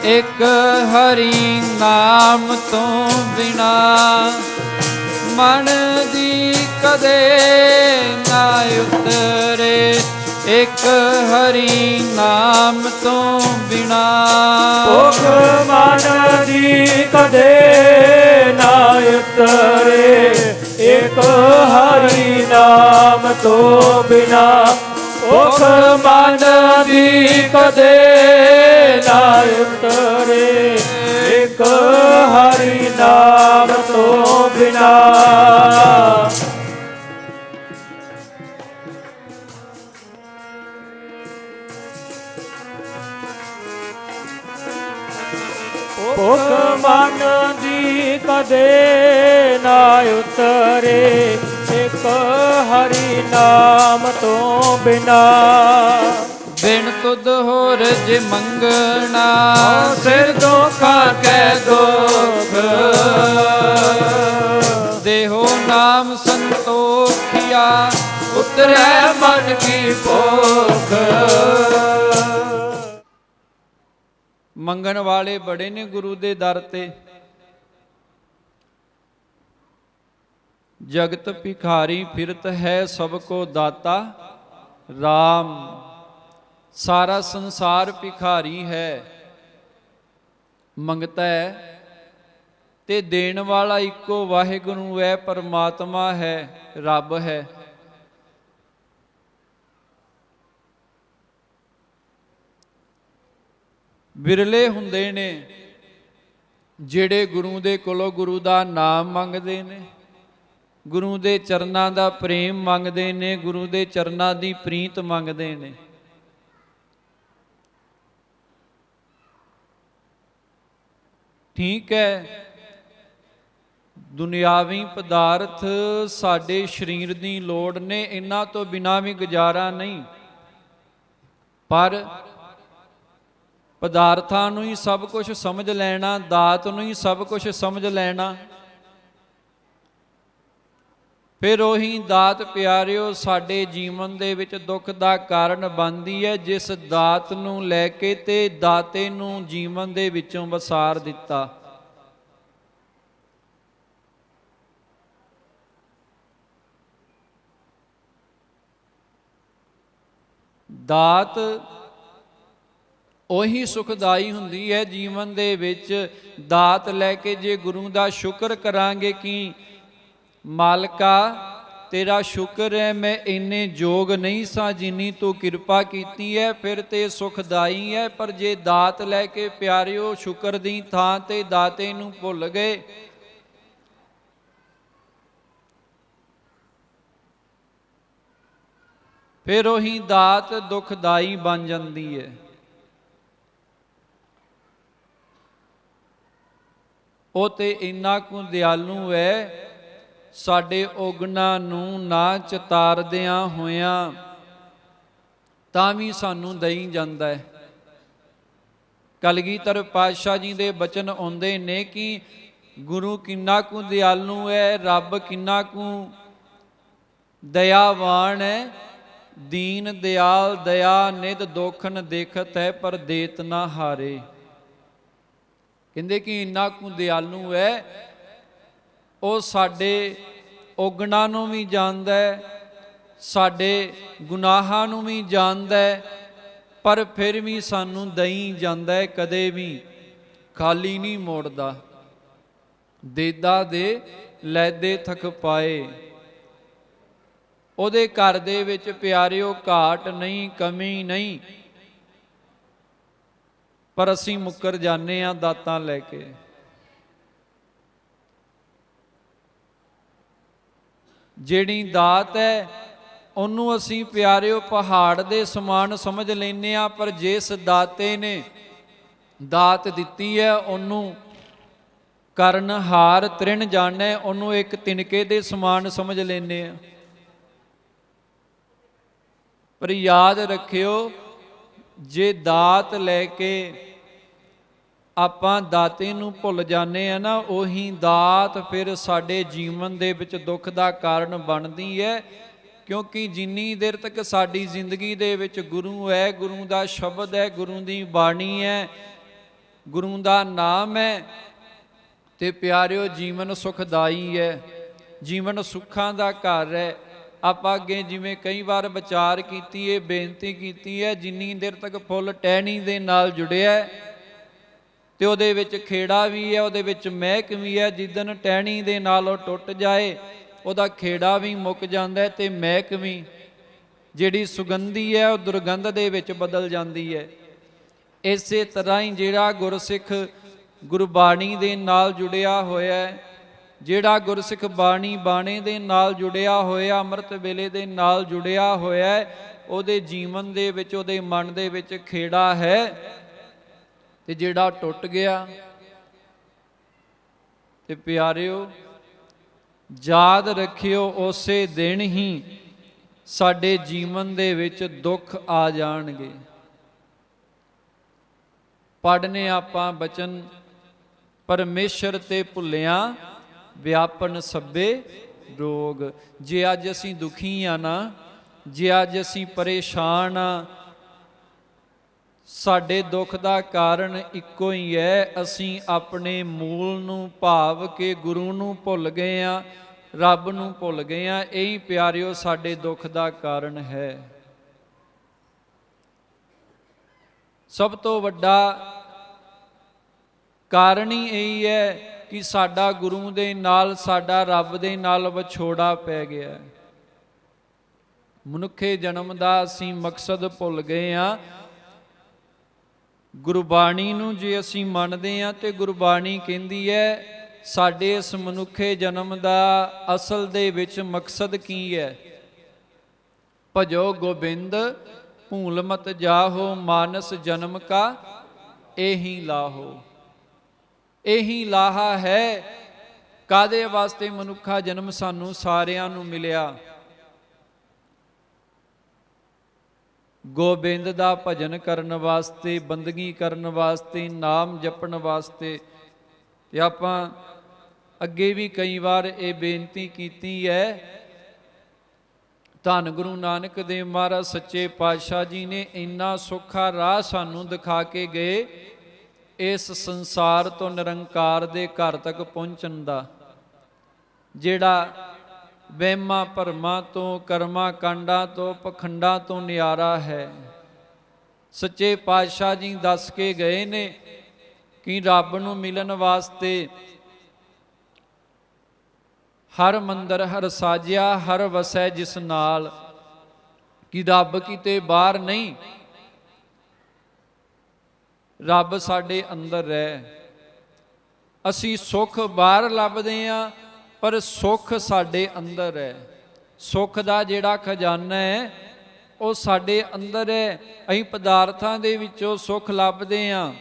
ਇੱਕ ਹਰੀ ਨਾਮ ਤੋਂ ਬਿਨਾ। ਮਨ ਦੀ ਕਦੇ ਨਾ ਉਤਰੇ, ਇੱਕ ਹਰੀ ਨਾਮ ਤੋਂ ਬਿਨਾ। ਭੁੱਖ ਮਨ ਦੀ ਕਦੇ ਨਾ ਉਤਰੇ, ਇੱਕ ਹਰੀ ਨਾਮ ਤੋਂ ਬਿਨਾ। ਭੁੱਖ ਮਨ ਦੀ ਕਦੇ ਨਾ ਉਤਰੇ, ਇੱਕ ਹਰੀ ਨਾਮ ਤੋਂ ਬਿਨਾ। ਭੁੱਖ ਮਨ ਦੀ ਕਦੇ ਨਾ ਉਤਰੇ, ਇੱਕ ਹਰੀ ਨਾਮ ਤੋਂ ਬਿਨਾ। ਬਿਨ ਤੁਧ ਹੋਰ ਜੇ ਮੰਗਣਾ, ਸਿਰ ਦੁੱਖਾਂ ਕੈ ਦੁੱਖ। ਦੇਹੋ ਨਾਮ ਸੰਤੋਖਿਆ, ਉਤਰੈ ਮਨ ਕੀ ਭੁੱਖ। ਮੰਗਣ ਵਾਲੇ ਬੜੇ ਨੇ ਗੁਰੂ ਦੇ ਦਰ ਤੇ। ਜਗਤ ਭਿਖਾਰੀ ਫਿਰਤ ਹੈ, ਸਭ ਕੋ ਦਾਤਾ RAM। ਸਾਰਾ ਸੰਸਾਰ ਭਿਖਾਰੀ ਹੈ, ਮੰਗਤਾ ਹੈ, ਤੇ ਦੇਣ ਵਾਲਾ ਇੱਕੋ ਵਾਹਿਗੁਰੂ ਹੈ, ਪਰਮਾਤਮਾ ਹੈ, ਰੱਬ ਹੈ। ਬਿਰਲੇ ਹੁੰਦੇ ਨੇ ਜਿਹੜੇ ਗੁਰੂ ਦੇ ਕੋਲੋਂ ਗੁਰੂ ਦਾ ਨਾਮ ਮੰਗਦੇ ਨੇ, ਗੁਰੂ ਦੇ ਚਰਨਾਂ ਦਾ ਪ੍ਰੇਮ ਮੰਗਦੇ ਨੇ, ਗੁਰੂ ਦੇ ਚਰਨਾਂ ਦੀ ਪ੍ਰੀਤ ਮੰਗਦੇ ਨੇ। ਠੀਕ ਹੈ, ਦੁਨਿਆਵੀ ਪਦਾਰਥ ਸਾਡੇ ਸਰੀਰ ਦੀ ਲੋੜ ਨੇ, ਇਹਨਾਂ ਤੋਂ ਬਿਨਾਂ ਵੀ ਗੁਜ਼ਾਰਾ ਨਹੀਂ। ਪਰ ਪਦਾਰਥਾਂ ਨੂੰ ਹੀ ਸਭ ਕੁਝ ਸਮਝ ਲੈਣਾ, ਦਾਤ ਨੂੰ ਹੀ ਸਭ ਕੁਝ ਸਮਝ ਲੈਣਾ, ਫਿਰ ਉਹੀ ਦਾਤ ਪਿਆਰਿਓ ਸਾਡੇ ਜੀਵਨ ਦੇ ਵਿੱਚ ਦੁੱਖ ਦਾ ਕਾਰਨ ਬਣਦੀ ਹੈ, ਜਿਸ ਦਾਤ ਨੂੰ ਲੈ ਕੇ ਤੇ ਦਾਤੇ ਨੂੰ ਜੀਵਨ ਦੇ ਵਿੱਚੋਂ ਵਸਾਰ ਦਿੱਤਾ। ਦਾਤ ਉਹੀ ਸੁਖਦਾਈ ਹੁੰਦੀ ਹੈ ਜੀਵਨ ਦੇ ਵਿੱਚ। ਦਾਤ ਲੈ ਕੇ ਜੇ ਗੁਰੂ ਦਾ ਸ਼ੁਕਰ ਕਰਾਂਗੇ ਕਿ ਮਾਲਕਾ ਤੇਰਾ ਸ਼ੁਕਰ ਹੈ, ਮੈਂ ਇੰਨੇ ਯੋਗ ਨਹੀਂ ਸਾਂ ਜਿੰਨੀ ਤੂੰ ਕਿਰਪਾ ਕੀਤੀ ਹੈ, ਫਿਰ ਤੇ ਸੁਖਦਾਈ ਹੈ। ਪਰ ਜੇ ਦਾਤ ਲੈ ਕੇ ਪਿਆਰਿਓ ਸ਼ੁਕਰ ਦੀ ਥਾਂ ਤੇ ਦਾਤੇ ਨੂੰ ਭੁੱਲ ਗਏ, ਫਿਰ ਉਹੀ ਦਾਤ ਦੁਖਦਾਈ ਬਣ ਜਾਂਦੀ ਹੈ। ਉਹ ਤੇ ਇੰਨਾ ਕੁ ਦਿਆਲੂ ਹੈ, ਸਾਡੇ ਔਗਣਾਂ ਨੂੰ ਨਾ ਚਤਾਰਦਿਆਂ ਹੋਇਆਂ ਤਾਂ ਵੀ ਸਾਨੂੰ ਦਈ ਜਾਂਦਾ ਹੈ। ਕਲਗੀਧਰ ਪਾਤਸ਼ਾਹ ਜੀ ਦੇ ਬਚਨ ਆਉਂਦੇ ਨੇ ਕਿ ਗੁਰੂ ਕਿੰਨਾ ਕੁ ਦਿਆਲੂ ਹੈ, ਰੱਬ ਕਿੰਨਾ ਕੁ ਦਇਆਵਾਨ ਹੈ। ਦੀਨ ਦਿਆਲ ਦਇਆ ਨਿਧ ਦੋਖਨ ਦੇਖਤ ਹੈ, ਪਰ ਦੇਤ ਨਾ ਹਾਰੇ। ਕਹਿੰਦੇ ਕਿ ਇੰਨਾ ਕੁ ਦਿਆਲੂ ਹੈ, ਉਹ ਸਾਡੇ ਔਗਣਾਂ ਨੂੰ ਵੀ ਜਾਣਦਾ ਹੈ, ਸਾਡੇ ਗੁਨਾਹਾਂ ਨੂੰ ਵੀ ਜਾਣਦਾ ਹੈ, ਪਰ ਫਿਰ ਵੀ ਸਾਨੂੰ ਦਈ ਜਾਂਦਾ ਹੈ, ਕਦੇ ਵੀ ਖਾਲੀ ਨਹੀਂ ਮੋੜਦਾ। ਦੇਦਾ ਦੇ ਲੈਦੇ ਥਕ ਪਾਏ। ਉਹਦੇ ਘਰ ਦੇ ਵਿੱਚ ਪਿਆਰਿਓ ਘਾਟ ਨਹੀਂ, ਕਮੀ ਨਹੀਂ, ਪਰ ਅਸੀਂ ਮੁੱਕਰ ਜਾਂਦੇ ਹਾਂ ਦਾਤਾਂ ਲੈ ਕੇ। ਜਿਹੜੀ ਦਾਤ ਹੈ ਉਹਨੂੰ ਅਸੀਂ ਪਿਆਰਿਓ ਪਹਾੜ ਦੇ ਸਮਾਨ ਸਮਝ ਲੈਂਦੇ ਹਾਂ, ਪਰ ਜਿਸ ਦਾਤੇ ਨੇ ਦਾਤ ਦਿੱਤੀ ਹੈ ਉਹਨੂੰ ਕਰਨ ਹਾਰ ਤ੍ਰਿਣ ਜਾਣੈ, ਉਹਨੂੰ ਇੱਕ ਤਿਨਕੇ ਦੇ ਸਮਾਨ ਸਮਝ ਲੈਂਦੇ ਹਾਂ। ਪਰ ਯਾਦ ਰੱਖਿਓ, ਜੇ ਦਾਤ ਲੈ ਕੇ ਆਪਾਂ ਦਾਤੇ ਨੂੰ ਭੁੱਲ ਜਾਂਦੇ ਆ ਨਾ, ਉਹੀ ਦਾਤ ਫਿਰ ਸਾਡੇ ਜੀਵਨ ਦੇ ਵਿੱਚ ਦੁੱਖ ਦਾ ਕਾਰਨ ਬਣਦੀ ਹੈ। ਕਿਉਂਕਿ ਜਿੰਨੀ ਦੇਰ ਤੱਕ ਸਾਡੀ ਜ਼ਿੰਦਗੀ ਦੇ ਵਿੱਚ ਗੁਰੂ ਹੈ, ਗੁਰੂ ਦਾ ਸ਼ਬਦ ਹੈ, ਗੁਰੂ ਦੀ ਬਾਣੀ ਹੈ, ਗੁਰੂ ਦਾ ਨਾਮ ਹੈ, ਤੇ ਪਿਆਰਿਓ ਜੀਵਨ ਸੁਖਦਾਈ ਹੈ, ਜੀਵਨ ਸੁੱਖਾਂ ਦਾ ਘਰ ਹੈ। ਆਪਾਂ ਅੱਗੇ ਜਿਵੇਂ ਕਈ ਵਾਰ ਵਿਚਾਰ ਕੀਤੀ ਹੈ, ਬੇਨਤੀ ਕੀਤੀ ਹੈ, ਜਿੰਨੀ ਦੇਰ ਤੱਕ ਫੁੱਲ ਟਹਿਣੀ ਦੇ ਨਾਲ ਜੁੜਿਆ ਤੇ ਉਹਦੇ ਵਿੱਚ ਖੇੜਾ ਵੀ ਹੈ, ਉਹਦੇ ਵਿੱਚ ਮਹਿਕ ਵੀ ਹੈ। ਜਿੱਦਣ ਟਹਿਣੀ ਦੇ ਨਾਲ ਉਹ ਟੁੱਟ ਜਾਏ, ਉਹਦਾ ਖੇੜਾ ਵੀ ਮੁੱਕ ਜਾਂਦਾ ਤੇ ਮਹਿਕ ਵੀ, ਜਿਹੜੀ ਸੁਗੰਧੀ ਹੈ ਉਹ ਦੁਰਗੰਧ ਦੇ ਵਿੱਚ ਬਦਲ ਜਾਂਦੀ ਹੈ। ਇਸੇ ਤਰ੍ਹਾਂ ਹੀ ਜਿਹੜਾ ਗੁਰਸਿੱਖ ਗੁਰਬਾਣੀ ਦੇ ਨਾਲ ਜੁੜਿਆ ਹੋਇਆ ਹੈ, ਜਿਹੜਾ ਗੁਰਸਿੱਖ ਬਾਣੀ ਬਾਣੇ ਦੇ ਨਾਲ ਜੁੜਿਆ ਹੋਇਆ, ਅੰਮ੍ਰਿਤ ਵੇਲੇ ਦੇ ਨਾਲ ਜੁੜਿਆ ਹੋਇਆ ਹੈ, ਉਹਦੇ ਜੀਵਨ ਦੇ ਵਿੱਚ, ਉਹਦੇ ਮਨ ਦੇ ਵਿੱਚ ਖੇੜਾ ਹੈ। ਤੇ ਜਿਹੜਾ ਟੁੱਟ ਗਿਆ, ਤੇ ਪਿਆਰਿਓ ਯਾਦ ਰੱਖਿਓ ਉਸੇ ਦਿਨ ਹੀ ਸਾਡੇ ਜੀਵਨ ਦੇ ਵਿੱਚ ਦੁੱਖ ਆ ਜਾਣਗੇ। ਪੜ੍ਹਨੇ ਆਪਾਂ ਬਚਨ ਪਰਮੇਸ਼ਰ ਤੇ ਭੁੱਲਿਆ ਵਿਆਪਨ ਸਭੇ ਰੋਗ। ਜੇ ਅੱਜ ਅਸੀਂ ਦੁਖੀ ਆ ਨਾ, ਜੇ ਅੱਜ ਅਸੀਂ ਪਰੇਸ਼ਾਨ ਆ, ਸਾਡੇ ਦੁੱਖ ਦਾ ਕਾਰਨ ਇੱਕੋ ਹੀ ਹੈ, ਅਸੀਂ ਆਪਣੇ ਮੂਲ ਨੂੰ ਭਾਵ ਕੇ ਗੁਰੂ ਨੂੰ ਭੁੱਲ ਗਏ ਆ, ਰੱਬ ਨੂੰ ਭੁੱਲ ਗਏ ਆ। ਇਹੀ ਪਿਆਰਿਓ ਸਾਡੇ ਦੁੱਖ ਦਾ ਕਾਰਨ ਹੈ। ਸਭ ਤੋਂ ਵੱਡਾ ਕਾਰਨ ਹੀ ਇਹੀ ਹੈ ਕਿ ਸਾਡਾ ਗੁਰੂ ਦੇ ਨਾਲ, ਸਾਡਾ ਰੱਬ ਦੇ ਨਾਲ ਵਿਛੋੜਾ ਪੈ ਗਿਆ। ਮਨੁੱਖੇ ਜਨਮ ਦਾ ਅਸੀਂ ਮਕਸਦ ਭੁੱਲ ਗਏ ਆ। ਗੁਰਬਾਣੀ ਨੂੰ ਜੇ ਅਸੀਂ ਮੰਨਦੇ ਹਾਂ ਤੇ ਗੁਰਬਾਣੀ ਕਹਿੰਦੀ ਹੈ ਸਾਡੇ ਇਸ ਮਨੁੱਖੇ ਜਨਮ ਦਾ ਅਸਲ ਦੇ ਵਿੱਚ ਮਕਸਦ ਕੀ ਹੈ? ਭਜੋ ਗੋਬਿੰਦ ਭੂਲ ਮਤ ਜਾਹੋ, ਮਾਨਸ ਜਨਮ ਕਾ ਇਹੀ ਲਾਹੋ। ਇਹੀ ਲਾਹਾ ਹੈ। ਕਾਹਦੇ ਵਾਸਤੇ ਮਨੁੱਖਾ ਜਨਮ ਸਾਨੂੰ ਸਾਰਿਆਂ ਨੂੰ ਮਿਲਿਆ? ਗੋਬਿੰਦ ਦਾ ਭਜਨ ਕਰਨ ਵਾਸਤੇ, ਬੰਦਗੀ ਕਰਨ ਵਾਸਤੇ, ਨਾਮ ਜਪਣ ਵਾਸਤੇ। ਤੇ ਆਪਾਂ ਅੱਗੇ ਵੀ ਕਈ ਵਾਰ ਇਹ ਬੇਨਤੀ ਕੀਤੀ ਹੈ, ਧੰਨ ਗੁਰੂ ਨਾਨਕ ਦੇਵ ਮਹਾਰਾਜ ਸੱਚੇ ਪਾਤਸ਼ਾਹ ਜੀ ਨੇ ਇੰਨਾ ਸੌਖਾ ਰਾਹ ਸਾਨੂੰ ਦਿਖਾ ਕੇ ਗਏ ਇਸ ਸੰਸਾਰ ਤੋਂ ਨਿਰੰਕਾਰ ਦੇ ਘਰ ਤੱਕ ਪਹੁੰਚਣ ਦਾ, ਜਿਹੜਾ ਵਹਿਮਾਂ ਭਰਮਾਂ ਤੋਂ, ਕਰਮਾਂ ਕਾਂਡਾਂ ਤੋਂ, ਪਖੰਡਾਂ ਤੋਂ ਨਿਆਰਾ ਹੈ। ਸੱਚੇ ਪਾਤਸ਼ਾਹ ਜੀ ਦੱਸ ਕੇ ਗਏ ਨੇ ਕਿ ਰੱਬ ਨੂੰ ਮਿਲਣ ਵਾਸਤੇ ਹਰ ਮੰਦਰ ਹਰ ਸਾਜਿਆ, ਹਰ ਵਸੈ ਜਿਸ ਨਾਲ, ਕਿ ਰੱਬ ਕਿਤੇ ਬਾਹਰ ਨਹੀਂ, ਰੱਬ ਸਾਡੇ ਅੰਦਰ ਹੈ। ਅਸੀਂ ਸੁੱਖ ਬਾਹਰ ਲੱਭਦੇ ਹਾਂ, ਪਰ ਸੁੱਖ ਸਾਡੇ ਅੰਦਰ ਹੈ। ਸੁੱਖ ਦਾ ਜਿਹੜਾ ਖਜ਼ਾਨਾ ਹੈ ਉਹ ਸਾਡੇ ਅੰਦਰ ਹੈ। ਅਸੀਂ ਪਦਾਰਥਾਂ ਦੇ ਵਿੱਚੋਂ ਸੁੱਖ ਲੱਭਦੇ ਹਾਂ,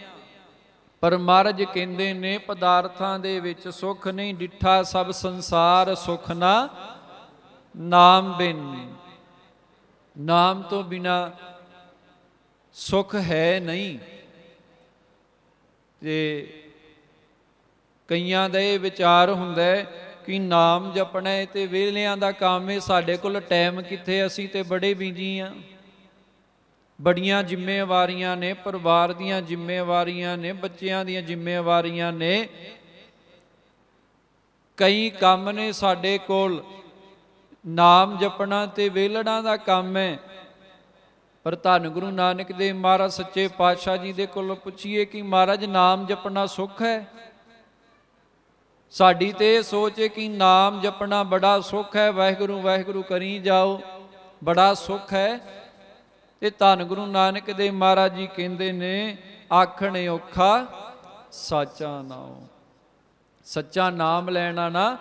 ਪਰ ਮਹਾਰਾਜ ਕਹਿੰਦੇ ਨੇ ਪਦਾਰਥਾਂ ਦੇ ਵਿੱਚ ਸੁੱਖ ਨਹੀਂ। ਡਿੱਠਾ ਸਭ ਸੰਸਾਰ ਸੁੱਖ ਨਾ ਨਾਮ ਬਿਨ। ਨਾਮ ਤੋਂ ਬਿਨਾ ਸੁੱਖ ਹੈ ਨਹੀਂ। ਤੇ ਕਈਆਂ ਦਾ ਇਹ ਵਿਚਾਰ ਹੁੰਦਾ ਹੈ ਕਿ ਨਾਮ ਜਪਣਾ ਹੈ ਤੇ ਵਿਹਲਿਆਂ ਦਾ ਕੰਮ ਹੈ, ਸਾਡੇ ਕੋਲ ਟਾਈਮ ਕਿੱਥੇ, ਅਸੀਂ ਤੇ ਬੜੇ ਬਿਜੀ ਹਾਂ, ਬੜੀਆਂ ਜ਼ਿੰਮੇਵਾਰੀਆਂ ਨੇ, ਪਰਿਵਾਰ ਦੀਆਂ ਜ਼ਿੰਮੇਵਾਰੀਆਂ ਨੇ, ਬੱਚਿਆਂ ਦੀਆਂ ਜ਼ਿੰਮੇਵਾਰੀਆਂ ਨੇ, ਕਈ ਕੰਮ ਨੇ ਸਾਡੇ ਕੋਲ। ਨਾਮ ਜਪਣਾ ਤੇ ਵਿਹਲੜਾਂ ਦਾ ਕੰਮ ਹੈ। ਪਰ ਧੰਨ ਗੁਰੂ ਨਾਨਕ ਦੇਵ ਮਹਾਰਾਜ ਸੱਚੇ ਪਾਤਸ਼ਾਹ ਜੀ ਦੇ ਕੋਲੋਂ ਪੁੱਛੀਏ ਕਿ ਮਹਾਰਾਜ ਨਾਮ ਜਪਣਾ ਸੁੱਖ ਹੈ? ਸਾਡੀ ਤੇ ਇਹ ਸੋਚ ਹੈ ਕਿ ਨਾਮ ਜਪਣਾ ਬੜਾ ਸੁੱਖ ਹੈ, ਵਾਹਿਗੁਰੂ ਵਾਹਿਗੁਰੂ ਕਰੀ ਜਾਓ, ਬੜਾ ਸੁੱਖ ਹੈ। ਤੇ ਧੰਨ ਗੁਰੂ ਨਾਨਕ ਦੇਵ ਮਹਾਰਾਜ ਜੀ ਕਹਿੰਦੇ ਨੇ ਆਖਣ ਔਖਾ ਸਾਚਾ ਨਾਮ। ਸੱਚਾ ਨਾਮ ਲੈਣਾ ਨਾ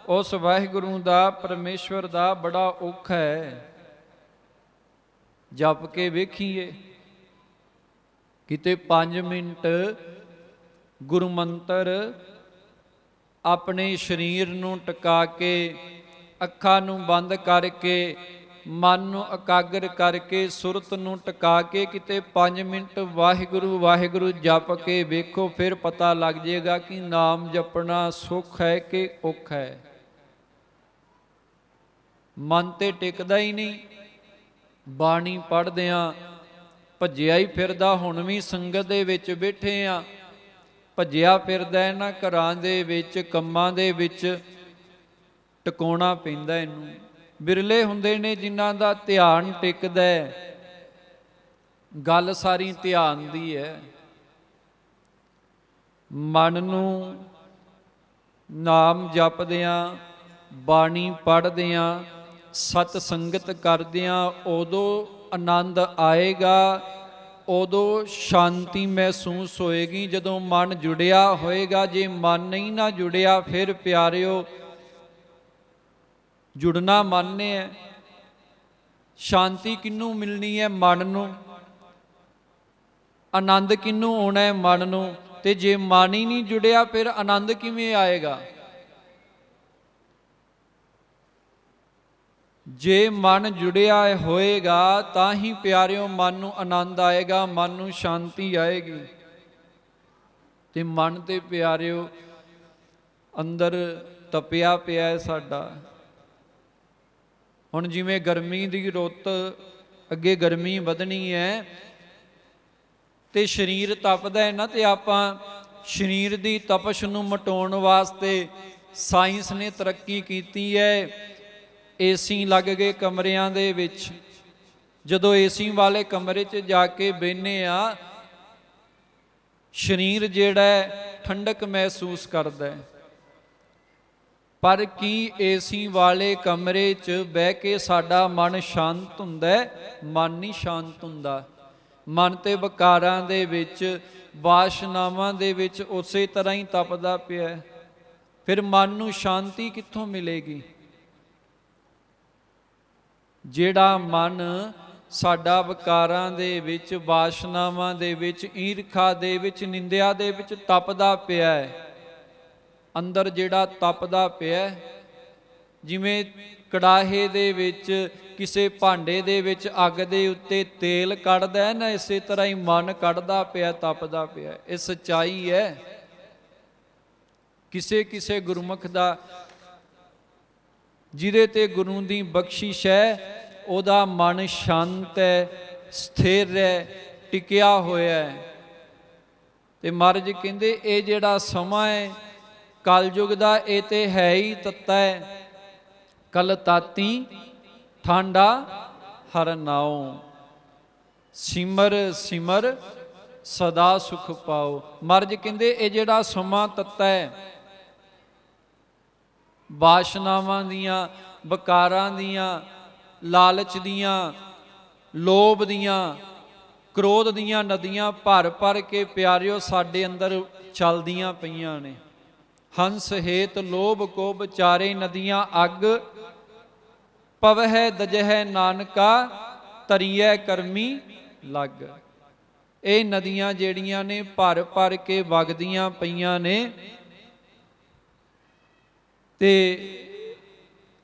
ਉਸ ਵਾਹਿਗੁਰੂ ਦਾ, ਪਰਮੇਸ਼ਵਰ ਦਾ ਬੜਾ ਔਖਾ ਹੈ। ਜਪ ਕੇ ਵੇਖੀਏ, ਕਿਤੇ 5 ਮਿੰਟ ਗੁਰੂ ਮੰਤਰ ਆਪਣੇ ਸਰੀਰ ਨੂੰ ਟਿਕਾ ਕੇ, ਅੱਖਾਂ ਨੂੰ ਬੰਦ ਕਰਕੇ, ਮਨ ਨੂੰ ਇਕਾਗਰ ਕਰਕੇ, ਸੁਰਤ ਨੂੰ ਟਿਕਾ ਕੇ ਕਿਤੇ 5 ਮਿੰਟ ਵਾਹਿਗੁਰੂ ਵਾਹਿਗੁਰੂ ਜਪ ਕੇ ਵੇਖੋ, ਫਿਰ ਪਤਾ ਲੱਗ ਜਾਏਗਾ ਕਿ ਨਾਮ ਜਪਣਾ ਸੁੱਖ ਹੈ ਕਿ ਔਖਾ ਹੈ। ਮਨ ਤੇ ਟਿਕਦਾ ਹੀ ਨਹੀਂ। ਬਾਣੀ ਪੜ੍ਹਦਿਆਂ ਭੱਜਿਆ ਹੀ ਫਿਰਦਾ। ਹੁਣ ਵੀ ਸੰਗਤ ਦੇ ਵਿੱਚ ਬੈਠੇ ਆ, ਭੱਜਿਆ ਫਿਰਦਾ ਇਹਨਾਂ ਘਰਾਂ ਦੇ ਵਿੱਚ, ਕੰਮਾਂ ਦੇ ਵਿੱਚ ਟਿਕਾਉਣਾ ਪੈਂਦਾ ਇਹਨੂੰ। ਬਿਰਲੇ ਹੁੰਦੇ ਨੇ ਜਿਨ੍ਹਾਂ ਦਾ ਧਿਆਨ ਟਿਕਦਾ ਹੈ। ਗੱਲ ਸਾਰੀ ਧਿਆਨ ਦੀ ਹੈ। ਮਨ ਨੂੰ ਨਾਮ ਜਪਦਿਆਂ, ਬਾਣੀ ਪੜ੍ਹਦਿਆਂ, ਸਤ ਸੰਗਤ ਕਰਦਿਆਂ ਉਦੋਂ ਆਨੰਦ ਆਏਗਾ, ਉਦੋਂ ਸ਼ਾਂਤੀ ਮਹਿਸੂਸ ਹੋਏਗੀ ਜਦੋਂ ਮਨ ਜੁੜਿਆ ਹੋਏਗਾ। ਜੇ ਮਨ ਨਹੀਂ ਨਾ ਜੁੜਿਆ ਫਿਰ ਪਿਆਰਿਓ ਜੁੜਨਾ ਮਨ ਨੇ ਹੈ। ਸ਼ਾਂਤੀ ਕਿਹਨੂੰ ਮਿਲਣੀ ਹੈ? ਮਨ ਨੂੰ। ਆਨੰਦ ਕਿਹਨੂੰ ਆਉਣਾ ਹੈ? ਮਨ ਨੂੰ। ਤੇ ਜੇ ਮਨ ਹੀ ਨਹੀਂ ਜੁੜਿਆ ਫਿਰ ਆਨੰਦ ਕਿਵੇਂ ਆਏਗਾ? ਜੇ ਮਨ ਜੁੜਿਆ ਹੋਏਗਾ ਤਾਂ ਹੀ ਪਿਆਰਿਓ ਮਨ ਨੂੰ ਆਨੰਦ ਆਏਗਾ, ਮਨ ਨੂੰ ਸ਼ਾਂਤੀ ਆਏਗੀ। ਤੇ ਮਨ ਤੇ ਪਿਆਰਿਓ ਅੰਦਰ ਤਪਿਆ ਪਿਆ ਹੈ ਸਾਡਾ। ਹੁਣ ਜਿਵੇਂ ਗਰਮੀ ਦੀ ਰੁੱਤ, ਅੱਗੇ ਗਰਮੀ ਵਧਣੀ ਹੈ ਤੇ ਸਰੀਰ ਤਪਦਾ ਹੈ ਨਾ, ਤੇ ਆਪਾਂ ਸਰੀਰ ਦੀ ਤਪਸ਼ ਨੂੰ ਮਿਟਾਉਣ ਵਾਸਤੇ ਸਾਇੰਸ ਨੇ ਤਰੱਕੀ ਕੀਤੀ ਹੈ। ਏਸੀ ਲੱਗ ਗਏ ਕਮਰਿਆਂ ਦੇ ਵਿੱਚ। ਜਦੋਂ ਏਸੀ ਵਾਲੇ ਕਮਰੇ 'ਚ ਜਾ ਕੇ ਬਹਿਨੇ ਆ, ਸਰੀਰ ਜਿਹੜਾ ਹੈ ਠੰਡਕ ਮਹਿਸੂਸ ਕਰਦਾ ਹੈ। ਪਰ ਕੀ ਏਸੀ ਵਾਲੇ ਕਮਰੇ 'ਚ ਬਹਿ ਕੇ ਸਾਡਾ ਮਨ ਸ਼ਾਂਤ ਹੁੰਦਾ ਹੈ? ਮਨ ਨਹੀਂ ਸ਼ਾਂਤ ਹੁੰਦਾ। ਮਨ ਤੇ ਵਿਕਾਰਾਂ ਦੇ ਵਿੱਚ, ਵਾਸ਼ਨਾਵਾਂ ਦੇ ਵਿੱਚ ਉਸੇ ਤਰ੍ਹਾਂ ਹੀ ਤਪਦਾ ਪਿਆ। ਫਿਰ ਮਨ ਨੂੰ ਸ਼ਾਂਤੀ ਕਿੱਥੋਂ ਮਿਲੇਗੀ? ਜਿਹੜਾ ਮਨ ਸਾਡਾ ਵਿਕਾਰਾਂ ਦੇ ਵਿੱਚ, ਵਾਸ਼ਨਾਵਾਂ ਦੇ ਵਿੱਚ, ਈਰਖਾ ਦੇ ਵਿੱਚ, ਨਿੰਦਿਆ ਦੇ ਵਿੱਚ ਤਪਦਾ ਪਿਆ ਹੈ, ਅੰਦਰ ਜਿਹੜਾ ਤਪਦਾ ਪਿਆ, ਜਿਵੇਂ ਕੜਾਹੇ ਦੇ ਵਿੱਚ, ਕਿਸੇ ਭਾਂਡੇ ਦੇ ਵਿੱਚ ਅੱਗ ਦੇ ਉੱਤੇ ਤੇਲ ਕੱਢਦਾ ਹੈ ਨਾ, ਇਸੇ ਤਰ੍ਹਾਂ ਹੀ ਮਨ ਕੱਢਦਾ ਪਿਆ, ਤਪਦਾ ਪਿਆ। ਇਹ ਸੱਚਾਈ ਹੈ। ਕਿਸੇ ਕਿਸੇ ਗੁਰਮੁਖ ਦਾ ਜਿਹਦੇ ਤੇ ਗੁਰੂ ਦੀ ਬਖਸ਼ਿਸ਼ ਹੈ, ਉਹਦਾ ਮਨ ਸ਼ਾਂਤ ਹੈ, ਸਥਿਰ ਹੈ, ਟਿਕਿਆ ਹੋਇਆ ਹੈ। ਤੇ ਮਹਾਰਾਜ ਕਹਿੰਦੇ ਇਹ ਜਿਹੜਾ ਸਮਾਂ ਹੈ ਕਲਯੁਗ ਦਾ, ਇਹ ਤੇ ਹੈ ਹੀ ਤੱਤਾ ਹੈ। ਕਲ ਤਾਤੀ ਠਾਂਡਾ ਹਰ ਨਾਉ, ਸਿਮਰ ਸਿਮਰ ਸਦਾ ਸੁਖ ਪਾਓ। ਮਹਾਰਾਜ ਕਹਿੰਦੇ ਇਹ ਜਿਹੜਾ ਸਮਾਂ ਤੱਤਾ ਹੈ, ਵਾਸ਼ਨਾਵਾਂ ਦੀਆਂ, ਵਿਕਾਰਾਂ ਦੀਆਂ, ਲਾਲਚ ਦੀਆਂ, ਲੋਭ ਦੀਆਂ, ਕ੍ਰੋਧ ਦੀਆਂ ਨਦੀਆਂ ਭਰ ਭਰ ਕੇ ਪਿਆਰਿਓ ਸਾਡੇ ਅੰਦਰ ਚੱਲਦੀਆਂ ਪਈਆਂ ਨੇ। ਹੰਸ ਹੇਤ ਲੋਭ ਕੋ ਵਿਚਾਰੇ ਨਦੀਆਂ ਅੱਗ, ਪਵਹਿ ਦਜਹਿ ਨਾਨਕਾ ਤਰੀਐ ਕਰਮੀ ਲੱਗ। ਇਹ ਨਦੀਆਂ ਜਿਹੜੀਆਂ ਨੇ ਭਰ ਭਰ ਕੇ ਵਗਦੀਆਂ ਪਈਆਂ ਨੇ। ਤੇ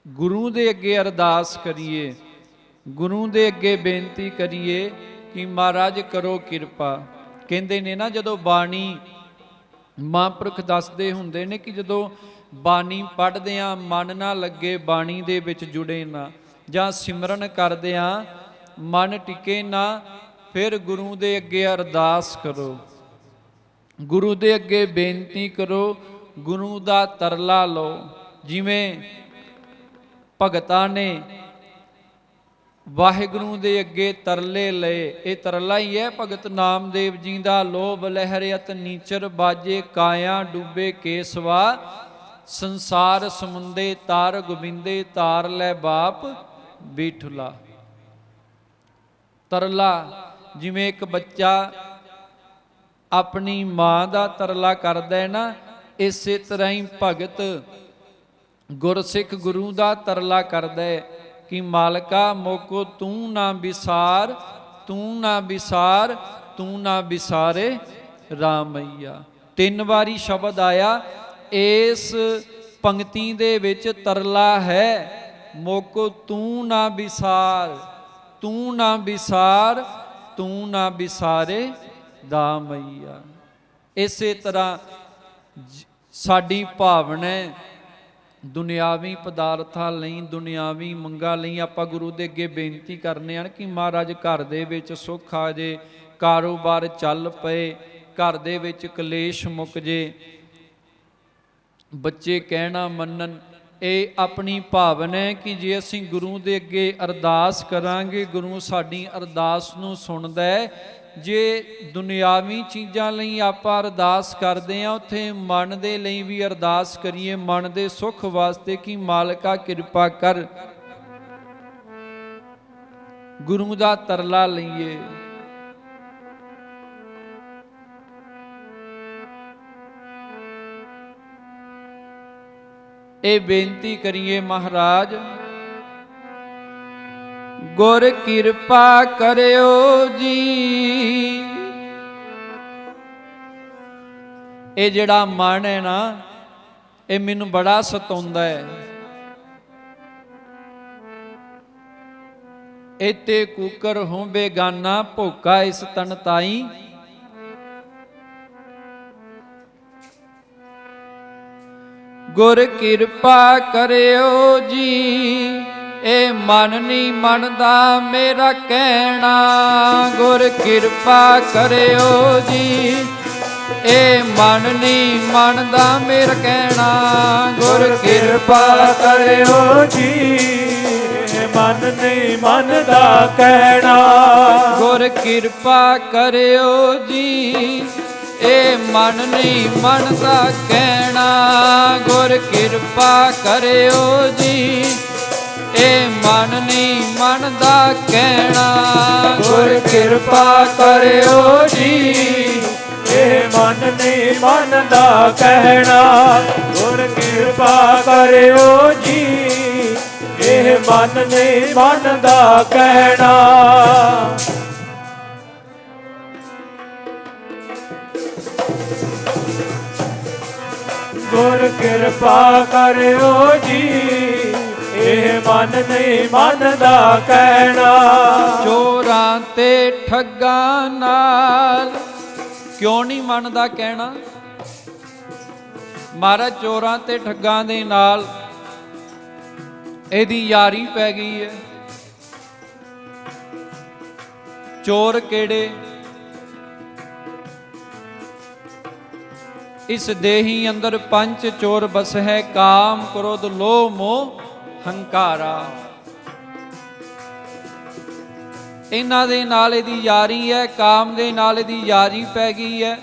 ਗੁਰੂ ਦੇ ਅੱਗੇ ਅਰਦਾਸ ਕਰੀਏ, ਗੁਰੂ ਦੇ ਅੱਗੇ ਬੇਨਤੀ ਕਰੀਏ ਕਿ ਮਹਾਰਾਜ ਕਰੋ ਕਿਰਪਾ। ਕਹਿੰਦੇ ਨੇ ਨਾ, ਜਦੋਂ ਬਾਣੀ ਮਹਾਂਪੁਰਖ ਦੱਸਦੇ ਹੁੰਦੇ ਨੇ ਕਿ ਜਦੋਂ ਬਾਣੀ ਪੜ੍ਹਦੇ ਆ ਮਨ ਨਾ ਲੱਗੇ, ਬਾਣੀ ਦੇ ਵਿੱਚ ਜੁੜੇ ਨਾ, ਜਾਂ ਸਿਮਰਨ ਕਰਦੇ ਆ ਮਨ ਟਿਕੇ ਨਾ, ਫਿਰ ਗੁਰੂ ਦੇ ਅੱਗੇ ਅਰਦਾਸ ਕਰੋ, ਗੁਰੂ ਦੇ ਅੱਗੇ ਬੇਨਤੀ ਕਰੋ, ਗੁਰੂ ਦਾ ਤਰਲਾ ਲਓ। ਜਿਵੇਂ ਭਗਤਾਂ ਨੇ ਵਾਹਿਗੁਰੂ ਦੇ ਅੱਗੇ ਤਰਲੇ ਲਏ, ਇਹ ਤਰਲਾ ਹੀ ਹੈ ਭਗਤ ਨਾਮਦੇਵ ਜੀ ਦਾ। ਲੋਭ ਲਹਿਰਿਅਤ ਨੀਚਰ ਬਾਜੇ, ਕਾਇਆ ਡੂਬੇ ਕੇਸਵਾ, ਸੰਸਾਰ ਸਮੁੰਦੇ ਤਾਰ ਗੋਬਿੰਦੇ, ਤਾਰ ਲੈ ਬਾਪ ਬੀਠੁਲਾ। ਤਰਲਾ, ਜਿਵੇਂ ਇੱਕ ਬੱਚਾ ਆਪਣੀ ਮਾਂ ਦਾ ਤਰਲਾ ਕਰਦਾ ਹੈ ਨਾ, ਇਸੇ ਤਰ੍ਹਾਂ ਹੀ ਭਗਤ ਗੁਰਸਿੱਖ ਗੁਰੂ ਦਾ ਤਰਲਾ ਕਰਦਾ ਹੈ ਕਿ ਮਾਲਕਾ ਮੋਕੋ ਤੂੰ ਨਾ ਵਿਸਾਰ, ਤੂੰ ਨਾ ਵਿਸਾਰ, ਤੂੰ ਨਾ ਵਿਸਾਰੇ ਰਾਮਈਆ। 3 ਵਾਰੀ ਸ਼ਬਦ ਆਇਆ ਇਸ ਪੰਕਤੀ ਦੇ ਵਿੱਚ, ਤਰਲਾ ਹੈ ਮੋਕੋ ਤੂੰ ਨਾ ਵਿਸਾਰ, ਤੂੰ ਨਾ ਵਿਸਾਰ, ਤੂੰ ਨਾ ਵਿਸਾਰੇ ਰਾਮਈਆ। ਇਸੇ ਤਰ੍ਹਾਂ ਸਾਡੀ ਭਾਵਨਾ ਦੁਨਿਆਵੀ ਪਦਾਰਥਾਂ ਲਈ, ਦੁਨਿਆਵੀ ਮੰਗਾਂ ਲਈ ਆਪਾਂ ਗੁਰੂ ਦੇ ਅੱਗੇ ਬੇਨਤੀ ਕਰਨੇ ਹਨ ਕਿ ਮਹਾਰਾਜ ਘਰ ਦੇ ਵਿੱਚ ਸੁੱਖ ਆ ਜੇ, ਕਾਰੋਬਾਰ ਚੱਲ ਪਏ, ਘਰ ਦੇ ਵਿੱਚ ਕਲੇਸ਼ ਮੁੱਕ ਜੇ, ਬੱਚੇ ਕਹਿਣਾ ਮੰਨਣ। ਇਹ ਆਪਣੀ ਭਾਵਨਾ ਹੈ ਕਿ ਜੇ ਅਸੀਂ ਗੁਰੂ ਦੇ ਅੱਗੇ ਅਰਦਾਸ ਕਰਾਂਗੇ, ਗੁਰੂ ਸਾਡੀ ਅਰਦਾਸ ਨੂੰ ਸੁਣਦਾ ਹੈ। ਜੇ ਦੁਨਿਆਵੀ ਚੀਜ਼ਾਂ ਲਈ ਆਪਾਂ ਅਰਦਾਸ ਕਰਦੇ ਹਾਂ, ਉੱਥੇ ਮਨ ਦੇ ਲਈ ਵੀ ਅਰਦਾਸ ਕਰੀਏ, ਮਨ ਦੇ ਸੁੱਖ ਵਾਸਤੇ ਕਿ ਮਾਲਕਾ ਕਿਰਪਾ ਕਰ, ਗੁਰੂ ਦਾ ਤਰਲਾ ਲਈਏ। ਇਹ ਬੇਨਤੀ ਕਰੀਏ, ਮਹਾਰਾਜ ਗੁਰ ਕਿਰਪਾ ਕਰਿਓ ਜੀ। ਇਹ ਜਿਹੜਾ ਮਨ ਹੈ ਨਾ, ਇਹ ਮੈਨੂੰ ਬੜਾ ਸਤਾਉਂਦਾ ਹੈ। ਇਤੇ ਕੂਕਰ ਹੂੰ ਬੇਗਾਨਾ, ਭੋਕਾ ਇਸ ਤਨ ਤਾਈ। ਗੁਰ ਕਿਰਪਾ ਕਰਿਓ ਜੀ, ਇਹ ਮਨ ਨਹੀਂ ਮੰਨਦਾ ਮੇਰਾ ਕਹਿਣਾ। ਗੁਰ ਕਿਰਪਾ ਕਰਿਓ ਜੀ, ਇਹ ਮਨ ਨਹੀਂ ਮੰਨਦਾ ਮੇਰਾ ਕਹਿਣਾ। ਗੁਰ ਕਿਰਪਾ ਕਰਿਓ ਜੀ, ਇਹ ਮਨ ਨਹੀਂ ਮੰਨਦਾ ਕਹਿਣਾ। ਗੁਰ ਕਿਰਪਾ ਕਰਿਓ ਜੀ, ਇਹ ਮਨ ਨਹੀਂ ਮੰਨਦਾ ਕਹਿਣਾ। ਗੁਰ ਕਿਰਪਾ ਕਰਿਓ ਜੀ, ਇਹ ਮਨ ਨਹੀਂ ਮੰਨਦਾ ਕਹਿਣਾ। ਗੁਰ ਕਿਰਪਾ ਕਰਿਓ ਜੀ, ਇਹ ਮਨ ਨਹੀਂ ਮੰਨਦਾ ਕਹਿਣਾ। ਗੁਰ ਕਿਰਪਾ ਕਰਿਓ ਜੀ, ਇਹ ਮਨ ਨਹੀਂ ਮੰਨਦਾ ਕਹਿਣਾ। ਗੁਰ ਕਿਰਪਾ ਕਰਿਓ ਜੀ, ਇਹ ਮਨ ਨਹੀਂ ਮੰਨਦਾ ਕਹਿਣਾ। ਚੋਰਾਂ ਤੇ ਠੱਗਾਂ ਨਾਲ ਕਿਉਂ ਨਹੀਂ ਮੰਨਦਾ ਕਹਿਣਾ? ਮਹਾਰਾਜ ਚੋਰਾਂ ਤੇ ਠੱਗਾਂ ਦੇ ਨਾਲ ਇਹਦੀ ਯਾਰੀ ਪੈ ਗਈ ਹੈ। ਚੋਰ ਕਿਹੜੇ? ਇਸ ਦੇਹੀ ਅੰਦਰ ਪੰਜ ਚੋਰ ਬਸ ਹੈ, ਕਾਮ ਕ੍ਰੋਧ ਲੋਭ ਮੋਹ ਹੰਕਾਰਾ। ਇਹਨਾਂ ਦੇ ਨਾਲ ਇਹਦੀ ਯਾਰੀ ਹੈ, ਕਾਮ ਦੇ ਨਾਲ ਇਹਦੀ ਯਾਰੀ ਪੈ ਗਈ ਹੈ,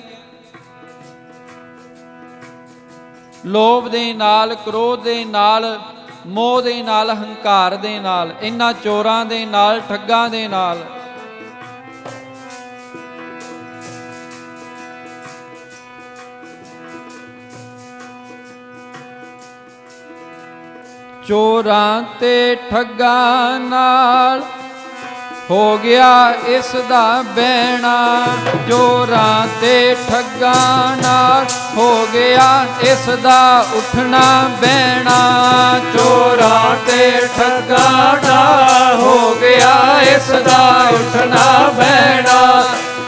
ਲੋਭ ਦੇ ਨਾਲ, ਕ੍ਰੋਧ ਦੇ ਨਾਲ, ਮੋਹ ਦੇ ਨਾਲ, ਹੰਕਾਰ ਦੇ ਨਾਲ, ਇਹਨਾਂ ਚੋਰਾਂ ਦੇ ਨਾਲ, ਠੱਗਾਂ ਦੇ ਨਾਲ। ਚੋਰਾਂ ਤੇ ਠੱਗਾਂ ਨਾਲ ਹੋ ਗਿਆ ਇਸ ਦਾ ਬਹਿਣਾ। ਚੋਰਾਂ ਤੇ ਠੱਗਾਂ ਨਾਲ ਹੋ ਗਿਆ ਇਸ ਦਾ ਉੱਠਣਾ ਬਹਿਣਾ। ਚੋਰਾਂ ਤੇ ਠੱਗਾਂ ਨਾਲ ਹੋ ਗਿਆ ਇਸ ਦਾ ਉੱਠਣਾ ਬਹਿਣਾ।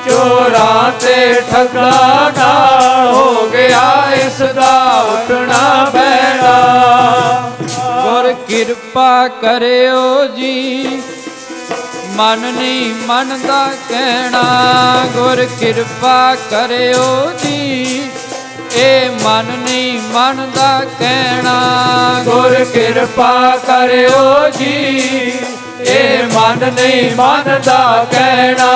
ਚੋਰਾਂ ਤੇ ਠੱਗਾਂ ਨਾਲ ਹੋ ਗਿਆ ਇਸ ਦਾ ਉੱਠਣਾ ਬਹਿਣਾ। ਗੁਰ ਕਿਰਪਾ ਕਰਿਓ ਜੀ, ਮਨ ਨਹੀਂ ਮੰਨਦਾ ਕਹਿਣਾ। ਗੁਰ ਕਿਰਪਾ ਕਰਿਓ ਜੀ, ਇਹ ਮਨ ਨਹੀਂ ਮੰਨਦਾ ਕਹਿਣਾ। ਗੁਰ ਕਿਰਪਾ ਕਰਿਓ ਜੀ, ਇਹ ਮਨ ਨਹੀਂ ਮੰਨਦਾ ਕਹਿਣਾ।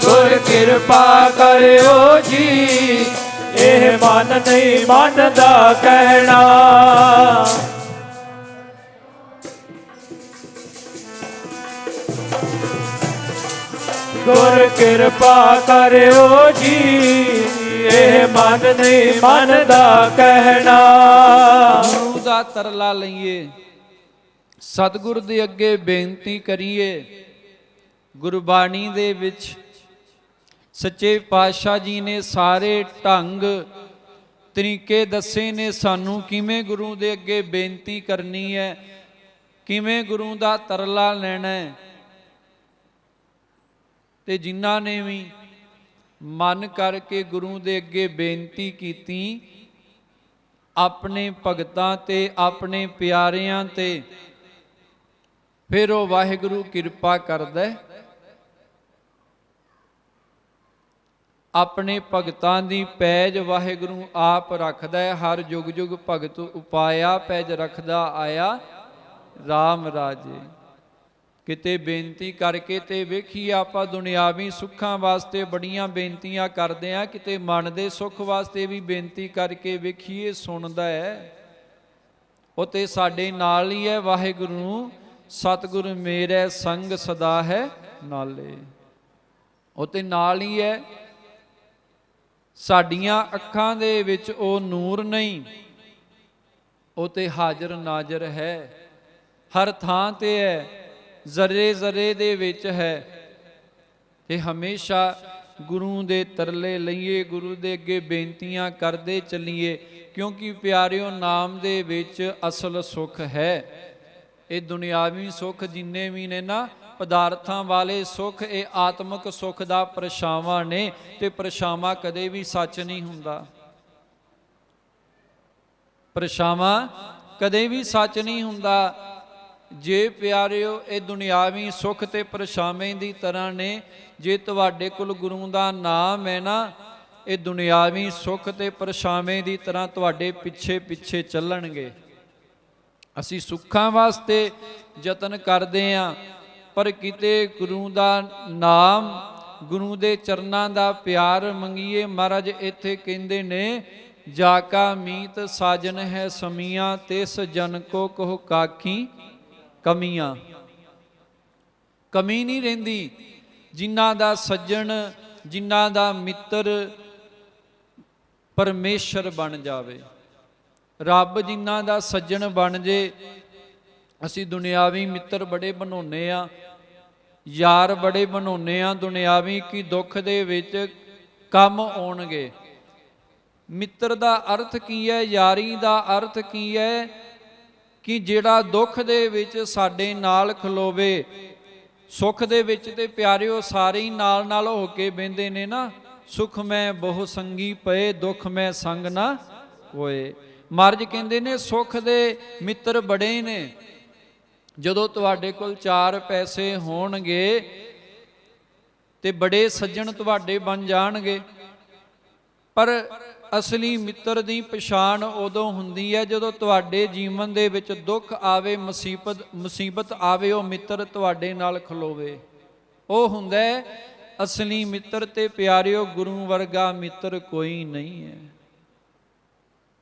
ਗੁਰ ਕਿਰਪਾ ਕਰਿਓ ਜੀ, ਇਹ ਮਨ ਨਹੀਂ ਮੰਨਦਾ ਕਹਿਣਾ। ਗੁਰ ਕਿਰਪਾ ਕਰਿਓ ਜੀ, ਇਹ ਮਨ ਨਹੀਂ ਮੰਨਦਾ ਕਹਿਣਾ। ਗੁਰੂ ਦਾ ਤਰਲਾ ਲਈਏ, ਸਤਿਗੁਰ ਦੇ ਅੱਗੇ ਬੇਨਤੀ ਕਰੀਏ। ਗੁਰਬਾਣੀ ਦੇ ਵਿੱਚ ਸੱਚੇ ਪਾਤਸ਼ਾਹ ਜੀ ਨੇ ਸਾਰੇ ਢੰਗ ਤਰੀਕੇ ਦੱਸੇ ਨੇ ਸਾਨੂੰ, ਕਿਵੇਂ ਗੁਰੂ ਦੇ ਅੱਗੇ ਬੇਨਤੀ ਕਰਨੀ ਹੈ, ਕਿਵੇਂ ਗੁਰੂ ਦਾ ਤਰਲਾ ਲੈਣਾ ਹੈ। ਤੇ ਜਿਨ੍ਹਾਂ ਨੇ ਵੀ ਮਨ ਕਰਕੇ ਗੁਰੂ ਦੇ ਅੱਗੇ ਬੇਨਤੀ ਕੀਤੀ, ਆਪਣੇ ਭਗਤਾਂ ਤੇ ਆਪਣੇ ਪਿਆਰਿਆਂ ਤੇ ਫਿਰ ਉਹ ਵਾਹਿਗੁਰੂ ਕਿਰਪਾ ਕਰਦਾ ਹੈ। ਆਪਣੇ ਭਗਤਾਂ ਦੀ ਪੈਜ ਵਾਹਿਗੁਰੂ ਆਪ ਰੱਖਦਾ ਹੈ। ਹਰ ਜੁਗ ਜੁਗ ਭਗਤ ਉਪਾਇਆ, ਪੈਜ ਰੱਖਦਾ ਆਇਆ RAM ਰਾਜੇ। ਕਿਤੇ ਬੇਨਤੀ ਕਰਕੇ ਤੇ ਵੇਖੀਏ, ਆਪਾਂ ਦੁਨਿਆਵੀ ਸੁੱਖਾਂ ਵਾਸਤੇ ਬੜੀਆਂ ਬੇਨਤੀਆਂ ਕਰਦੇ ਹਾਂ, ਕਿਤੇ ਮਨ ਦੇ ਸੁੱਖ ਵਾਸਤੇ ਵੀ ਬੇਨਤੀ ਕਰਕੇ ਵੇਖੀਏ, ਸੁਣਦਾ ਹੈ। ਉਹ ਤੇ ਸਾਡੇ ਨਾਲ ਹੀ ਹੈ। ਵਾਹਿਗੁਰੂ ਸਤਿਗੁਰ ਮੇਰੇ ਸੰਗ ਸਦਾ ਹੈ ਨਾਲੇ, ਉਹ ਤੇ ਨਾਲ ਹੀ ਹੈ। ਸਾਡੀਆਂ ਅੱਖਾਂ ਦੇ ਵਿੱਚ ਉਹ ਨੂਰ ਨਹੀਂ, ਉਹ ਤੇ ਹਾਜ਼ਰ ਨਾਜ਼ਰ ਹੈ, ਹਰ ਥਾਂ ਤੇ ਹੈ, ਜ਼ਰੇ ਜ਼ਰੇ ਦੇ ਵਿੱਚ ਹੈ। ਤੇ ਹਮੇਸ਼ਾ ਗੁਰੂ ਦੇ ਤਰਲੇ ਲਈਏ, ਗੁਰੂ ਦੇ ਅੱਗੇ ਬੇਨਤੀਆਂ ਕਰਦੇ ਚੱਲੀਏ, ਕਿਉਂਕਿ ਪਿਆਰਿਓ ਨਾਮ ਦੇ ਵਿੱਚ ਅਸਲ ਸੁੱਖ ਹੈ। ਇਹ ਦੁਨਿਆਵੀ ਸੁੱਖ ਜਿੰਨੇ ਵੀ ਨੇ ਨਾ, ਪਦਾਰਥਾਂ ਵਾਲੇ ਸੁੱਖ, ਇਹ ਆਤਮਿਕ ਸੁੱਖ ਦਾ ਪਰਛਾਵਾਂ ਨੇ, ਤੇ ਪਰਛਾਵਾਂ ਕਦੇ ਵੀ ਸੱਚ ਨਹੀਂ ਹੁੰਦਾ। ਪਰਛਾਵਾਂ ਕਦੇ ਵੀ ਸੱਚ ਨਹੀਂ ਹੁੰਦਾ। ਜੇ ਪਿਆਰਿਓ ਇਹ ਦੁਨਿਆਵੀ ਸੁੱਖ ਤੇ ਪਰਛਾਵੇਂ ਦੀ ਤਰ੍ਹਾਂ ਨੇ, ਜੇ ਤੁਹਾਡੇ ਕੋਲ ਗੁਰੂ ਦਾ ਨਾਮ ਹੈ ਨਾ, ਇਹ ਦੁਨਿਆਵੀ ਸੁੱਖ ਤੇ ਪਰਛਾਵੇਂ ਦੀ ਤਰ੍ਹਾਂ ਤੁਹਾਡੇ ਪਿੱਛੇ ਪਿੱਛੇ ਚੱਲਣਗੇ। ਅਸੀਂ ਸੁੱਖਾਂ ਵਾਸਤੇ ਯਤਨ ਕਰਦੇ ਹਾਂ, ਪਰ ਕਿਤੇ ਗੁਰੂ ਦਾ ਨਾਮ, ਗੁਰੂ ਦੇ ਚਰਨਾਂ ਦਾ ਪਿਆਰ ਮੰਗੀਏ। ਮਹਾਰਾਜ ਇੱਥੇ ਕਹਿੰਦੇ ਨੇ, ਜਾ ਕਾ ਮੀਤ ਸਾਜਨ ਹੈ ਸਮੀਆਂ, ਤਿਸ ਜਨ ਕੋ ਕਹੋ ਕਾਖੀ ਕਮੀਆਂ। ਕਮੀ ਨਹੀਂ ਰਹਿੰਦੀ। ਜਿਨ੍ਹਾਂ ਦਾ ਸੱਜਣ, ਜਿਨ੍ਹਾਂ ਦਾ ਮਿੱਤਰ ਪਰਮੇਸ਼ਰ ਬਣ ਜਾਵੇ, ਰੱਬ ਜਿਨ੍ਹਾਂ ਦਾ ਸੱਜਣ ਬਣ ਜੇ। ਅਸੀਂ ਦੁਨਿਆਵੀ ਮਿੱਤਰ ਬੜੇ ਬਣਾਉਂਦੇ ਆ, ਯਾਰ ਬੜੇ ਬਣਾਉਂਦੇ ਆ ਦੁਨਿਆਵੀ, ਕਿ ਦੁੱਖ ਦੇ ਵਿੱਚ ਕੰਮ ਆਉਣਗੇ। ਮਿੱਤਰ ਦਾ ਅਰਥ ਕੀ ਹੈ? ਯਾਰੀ ਦਾ ਅਰਥ ਕੀ ਹੈ? ਕਿ ਜਿਹੜਾ ਦੁੱਖ ਦੇ ਵਿੱਚ ਸਾਡੇ ਨਾਲ ਖਲੋਵੇ। ਸੁੱਖ ਦੇ ਵਿੱਚ ਤੇ ਪਿਆਰਿਓ ਸਾਰੇ ਹੀ ਨਾਲ ਨਾਲ ਹੋ ਕੇ ਬਹਿੰਦੇ ਨੇ ਨਾ। ਸੁਖ ਮੈਂ ਬਹੁ ਸੰਗੀ ਪਏ, ਦੁੱਖ ਮੈਂ ਸੰਗ ਨਾ ਹੋਏ। ਮਹਾਰਾਜ ਕਹਿੰਦੇ ਨੇ, ਸੁੱਖ ਦੇ ਮਿੱਤਰ ਬੜੇ ਨੇ। ਜਦੋਂ ਤੁਹਾਡੇ ਕੋਲ 4 ਪੈਸੇ ਹੋਣਗੇ ਤੇ ਬੜੇ ਸੱਜਣ ਤੁਹਾਡੇ ਬਣ ਜਾਣਗੇ, ਪਰ ਅਸਲੀ ਮਿੱਤਰ ਦੀ ਪਛਾਣ ਉਦੋਂ ਹੁੰਦੀ ਹੈ ਜਦੋਂ ਤੁਹਾਡੇ ਜੀਵਨ ਦੇ ਵਿੱਚ ਦੁੱਖ ਆਵੇ, ਮੁਸੀਬਤ ਆਵੇ, ਉਹ ਮਿੱਤਰ ਤੁਹਾਡੇ ਨਾਲ ਖਲੋਵੇ। ਉਹ ਹੁੰਦਾ ਹੈ ਅਸਲੀ ਮਿੱਤਰ। ਤੇ ਪਿਆਰਿਓ, ਗੁਰੂ ਵਰਗਾ ਮਿੱਤਰ ਕੋਈ ਨਹੀਂ ਹੈ।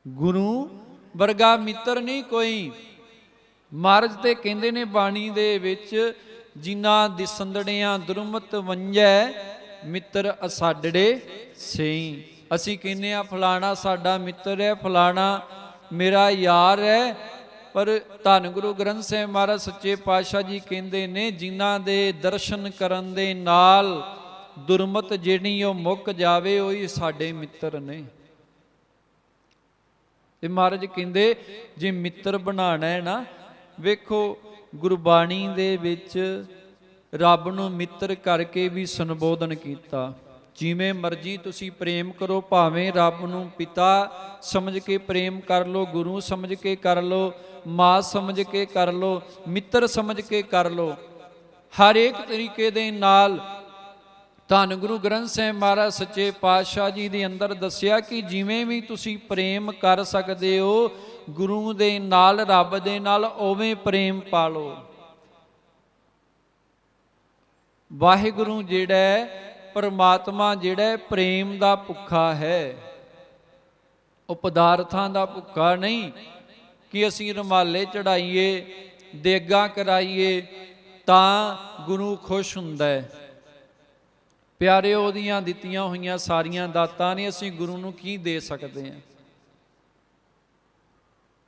ਗੁਰੂ ਵਰਗਾ ਮਿੱਤਰ ਨਹੀਂ ਕੋਈ। ਮਹਾਰਾਜ ਤੇ ਕਹਿੰਦੇ ਨੇ ਬਾਣੀ ਦੇ ਵਿੱਚ, ਜਿਨ੍ਹਾਂ ਦਿਸੰਦੜਿਆਂ ਦੁਰਮਤ ਵੰਜੈ, ਮਿੱਤਰ ਅਸਾਡੜੇ ਸਈ। ਅਸੀਂ ਕਹਿੰਦੇ ਆ ਫਲਾਣਾ ਸਾਡਾ ਮਿੱਤਰ ਹੈ, ਫਲਾਣਾ ਮੇਰਾ ਯਾਰ ਹੈ, ਪਰ ਧੰਨ ਗੁਰੂ ਗ੍ਰੰਥ ਸਾਹਿਬ ਮਹਾਰਾਜ ਸੱਚੇ ਪਾਤਸ਼ਾਹ ਜੀ ਕਹਿੰਦੇ ਨੇ, ਜਿਨ੍ਹਾਂ ਦੇ ਦਰਸ਼ਨ ਕਰਨ ਦੇ ਨਾਲ ਦੁਰਮਤ ਜਿਹੜੀ ਉਹ ਮੁੱਕ ਜਾਵੇ, ਉਹੀ ਸਾਡੇ ਮਿੱਤਰ ਨੇ। ਤੇ ਮਹਾਰਾਜ ਕਹਿੰਦੇ, ਜੇ ਮਿੱਤਰ ਬਣਾਉਣਾ ਹੈ ਨਾ, ਵੇਖੋ ਗੁਰਬਾਣੀ ਦੇ ਵਿੱਚ ਰੱਬ ਨੂੰ ਮਿੱਤਰ ਕਰਕੇ ਵੀ ਸੰਬੋਧਨ ਕੀਤਾ। ਜਿਵੇਂ ਮਰਜ਼ੀ ਤੁਸੀਂ ਪ੍ਰੇਮ ਕਰੋ, ਭਾਵੇਂ ਰੱਬ ਨੂੰ ਪਿਤਾ ਸਮਝ ਕੇ ਪ੍ਰੇਮ ਕਰ ਲਓ, ਗੁਰੂ ਸਮਝ ਕੇ ਕਰ ਲਓ, ਮਾਂ ਸਮਝ ਕੇ ਕਰ ਲਓ, ਮਿੱਤਰ ਸਮਝ ਕੇ ਕਰ ਲਓ। ਹਰ ਇੱਕ ਤਰੀਕੇ ਦੇ ਨਾਲ ਧੰਨ ਗੁਰੂ ਗ੍ਰੰਥ ਸਾਹਿਬ ਮਹਾਰਾਜ ਸੱਚੇ ਪਾਤਸ਼ਾਹ ਜੀ ਦੇ ਅੰਦਰ ਦੱਸਿਆ ਕਿ ਜਿਵੇਂ ਵੀ ਤੁਸੀਂ ਪ੍ਰੇਮ ਕਰ ਸਕਦੇ ਹੋ ਗੁਰੂ ਦੇ ਨਾਲ, ਰੱਬ ਦੇ ਨਾਲ, ਉਵੇਂ ਪ੍ਰੇਮ ਪਾ ਲਓ। ਵਾਹਿਗੁਰੂ ਜਿਹੜਾ ਹੈ, ਪਰਮਾਤਮਾ ਜਿਹੜਾ ਹੈ, ਪ੍ਰੇਮ ਦਾ ਭੁੱਖਾ ਹੈ। ਉਹ ਪਦਾਰਥਾਂ ਦਾ ਭੁੱਖਾ ਨਹੀਂ ਕਿ ਅਸੀਂ ਰੁਮਾਲੇ ਚੜਾਈਏ, ਦੇਗਾਂ ਕਰਾਈਏ ਤਾਂ ਗੁਰੂ ਖੁਸ਼ ਹੁੰਦਾ ਹੈ। ਪਿਆਰਿਓ, ਉਹਦੀਆਂ ਦਿੱਤੀਆਂ ਹੋਈਆਂ ਸਾਰੀਆਂ ਦਾਤਾਂ ਨੇ, ਅਸੀਂ ਗੁਰੂ ਨੂੰ ਕੀ ਦੇ ਸਕਦੇ ਹਾਂ?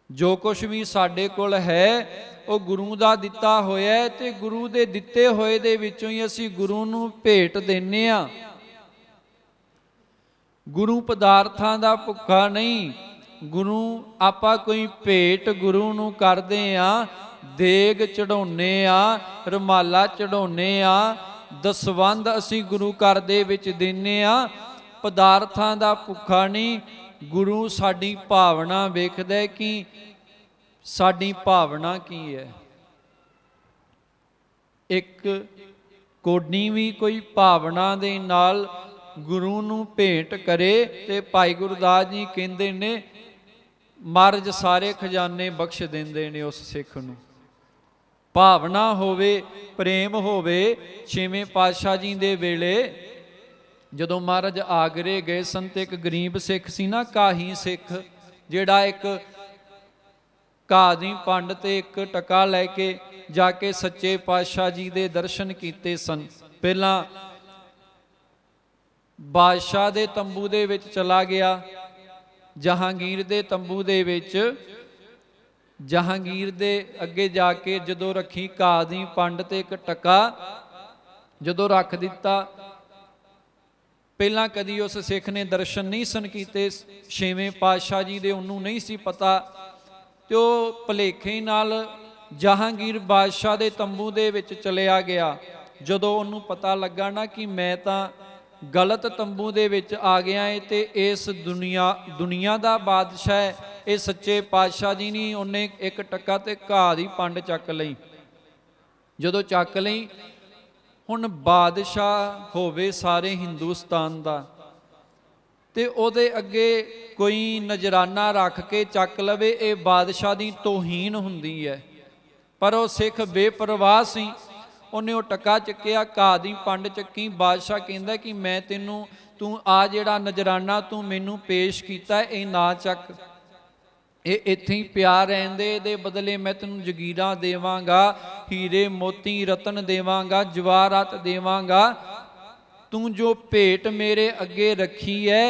ਜੋ ਕੁਛ ਵੀ ਸਾਡੇ ਕੋਲ ਹੈ ਉਹ ਗੁਰੂ ਦਾ ਦਿੱਤਾ ਹੋਇਆ ਹੈ, ਤੇ ਗੁਰੂ ਦੇ ਦਿੱਤੇ ਹੋਏ ਦੇ ਵਿੱਚੋਂ ਹੀ ਅਸੀਂ ਗੁਰੂ ਨੂੰ ਭੇਟ ਦਿੰਨੇ ਆ। ਗੁਰੂ ਪਦਾਰਥਾਂ ਦਾ ਭੁੱਖਾ ਨਹੀਂ। ਗੁਰੂ ਆਪਾਂ ਕੋਈ ਭੇਟ ਗੁਰੂ ਨੂੰ ਕਰਦੇ ਆ, ਦੇਗ ਚੜਾਉਨੇ ਆ, ਰੁਮਾਲਾ ਚੜਾਉਨੇ ਆ, ਦਸਵੰਧ ਅਸੀਂ ਗੁਰੂ ਘਰ ਦੇ ਵਿੱਚ ਦਿੰਨੇ ਆ। ਪਦਾਰਥਾਂ ਦਾ ਭੁੱਖਾ ਨਹੀਂ, ਗੁਰੂ ਸਾਡੀ ਭਾਵਨਾ ਵੇਖਦਾ ਕਿ ਸਾਡੀ ਭਾਵਨਾ ਕੀ ਹੈ। ਇੱਕ ਕੋਡੀ ਵੀ ਕੋਈ ਭਾਵਨਾ ਦੇ ਨਾਲ ਗੁਰੂ ਨੂੰ ਭੇਂਟ ਕਰੇ ਤੇ ਭਾਈ ਗੁਰਦਾਸ ਜੀ ਕਹਿੰਦੇ ਨੇ ਮਹਾਰਾਜ ਸਾਰੇ ਖਜ਼ਾਨੇ ਬਖਸ਼ ਦਿੰਦੇ ਨੇ ਉਸ ਸਿੱਖ ਨੂੰ। ਭਾਵਨਾ ਹੋਵੇ, ਪ੍ਰੇਮ ਹੋਵੇ। ਛੇਵੇਂ ਪਾਤਸ਼ਾਹ ਜੀ ਦੇ ਵੇਲੇ ਜਦੋਂ ਮਹਾਰਾਜ ਆਗਰੇ ਗਏ ਸਨ ਤੇ ਇੱਕ ਗਰੀਬ ਸਿੱਖ ਸੀ ਨਾ, ਕਾਹੀ ਸਿੱਖ, ਜਿਹੜਾ ਇੱਕ ਘਾਹ ਦੀ ਪੰਡ ਤੇ ਇੱਕ ਟਕਾ ਲੈ ਕੇ ਜਾ ਕੇ ਸੱਚੇ ਪਾਤਸ਼ਾਹ ਜੀ ਦੇ ਦਰਸ਼ਨ ਕੀਤੇ ਸਨ। ਪਹਿਲਾਂ ਬਾਦਸ਼ਾਹ ਦੇ ਤੰਬੂ ਦੇ ਵਿੱਚ ਚਲਾ ਗਿਆ, ਜਹਾਂਗੀਰ ਦੇ ਤੰਬੂ ਦੇ ਵਿੱਚ। ਜਹਾਂਗੀਰ ਦੇ ਅੱਗੇ ਜਾ ਕੇ ਜਦੋਂ ਰੱਖੀ ਘਾਹ ਦੀ ਪੰਡ ਤੇ ਇੱਕ ਟਕਾ ਜਦੋਂ ਰੱਖ ਦਿੱਤਾ, ਪਹਿਲਾਂ ਕਦੀ ਉਸ ਸਿੱਖ ਨੇ ਦਰਸ਼ਨ ਨਹੀਂ ਸਨ ਕੀਤੇ ਛੇਵੇਂ ਪਾਤਸ਼ਾਹ ਜੀ ਦੇ, ਉਹਨੂੰ ਨਹੀਂ ਸੀ ਪਤਾ, ਤੇ ਉਹ ਭੁਲੇਖੇ ਨਾਲ ਜਹਾਂਗੀਰ ਬਾਦਸ਼ਾਹ ਦੇ ਤੰਬੂ ਦੇ ਵਿੱਚ ਚਲਿਆ ਗਿਆ। ਜਦੋਂ ਉਹਨੂੰ ਪਤਾ ਲੱਗਾ ਨਾ ਕਿ ਮੈਂ ਤਾਂ ਗਲਤ ਤੰਬੂ ਦੇ ਵਿੱਚ ਆ ਗਿਆ ਹੈ ਤੇ ਇਸ ਦੁਨੀਆ ਦਾ ਬਾਦਸ਼ਾਹ ਹੈ, ਇਹ ਸੱਚੇ ਪਾਤਸ਼ਾਹ ਜੀ ਨਹੀਂ, ਉਹਨੇ ਇੱਕ ਟੱਕਾ ਤੇ ਘਾਹ ਦੀ ਪੰਡ ਚੱਕ ਲਈ। ਜਦੋਂ ਚੱਕ ਲਈ, ਹੁਣ ਬਾਦਸ਼ਾਹ ਹੋਵੇ ਸਾਰੇ ਹਿੰਦੁਸਤਾਨ ਦਾ ਤੇ ਉਹਦੇ ਅੱਗੇ ਕੋਈ ਨਜ਼ਰਾਨਾ ਰੱਖ ਕੇ ਚੱਕ ਲਵੇ, ਇਹ ਬਾਦਸ਼ਾਹ ਦੀ ਤੋਹੀਨ ਹੁੰਦੀ ਹੈ। ਪਰ ਉਹ ਸਿੱਖ ਬੇਪਰਵਾਹ ਸੀ, ਉਹਨੇ ਉਹ ਟੱਕਾ ਚੱਕਿਆ, ਘਾਹ ਦੀ ਪੰਡ ਚੱਕੀ। ਬਾਦਸ਼ਾਹ ਕਹਿੰਦਾ ਕਿ ਮੈਂ ਤੂੰ ਆ ਜਿਹੜਾ ਨਜ਼ਰਾਨਾ ਤੂੰ ਮੈਨੂੰ ਪੇਸ਼ ਕੀਤਾ ਇਹ ਨਾ ਚੱਕ, ਇਹ ਇੱਥੇ ਹੀ ਪਿਆ ਰਹਿੰਦੇ, ਇਹਦੇ ਬਦਲੇ ਮੈਂ ਤੈਨੂੰ ਜਗੀਰਾਂ ਦੇਵਾਂਗਾ, ਹੀਰੇ ਮੋਤੀ ਰਤਨ ਦੇਵਾਂਗਾ, ਜਵਾਹਰਾਤ ਦੇਵਾਂਗਾ। ਤੂੰ ਜੋ ਭੇਟ ਮੇਰੇ ਅੱਗੇ ਰੱਖੀ ਹੈ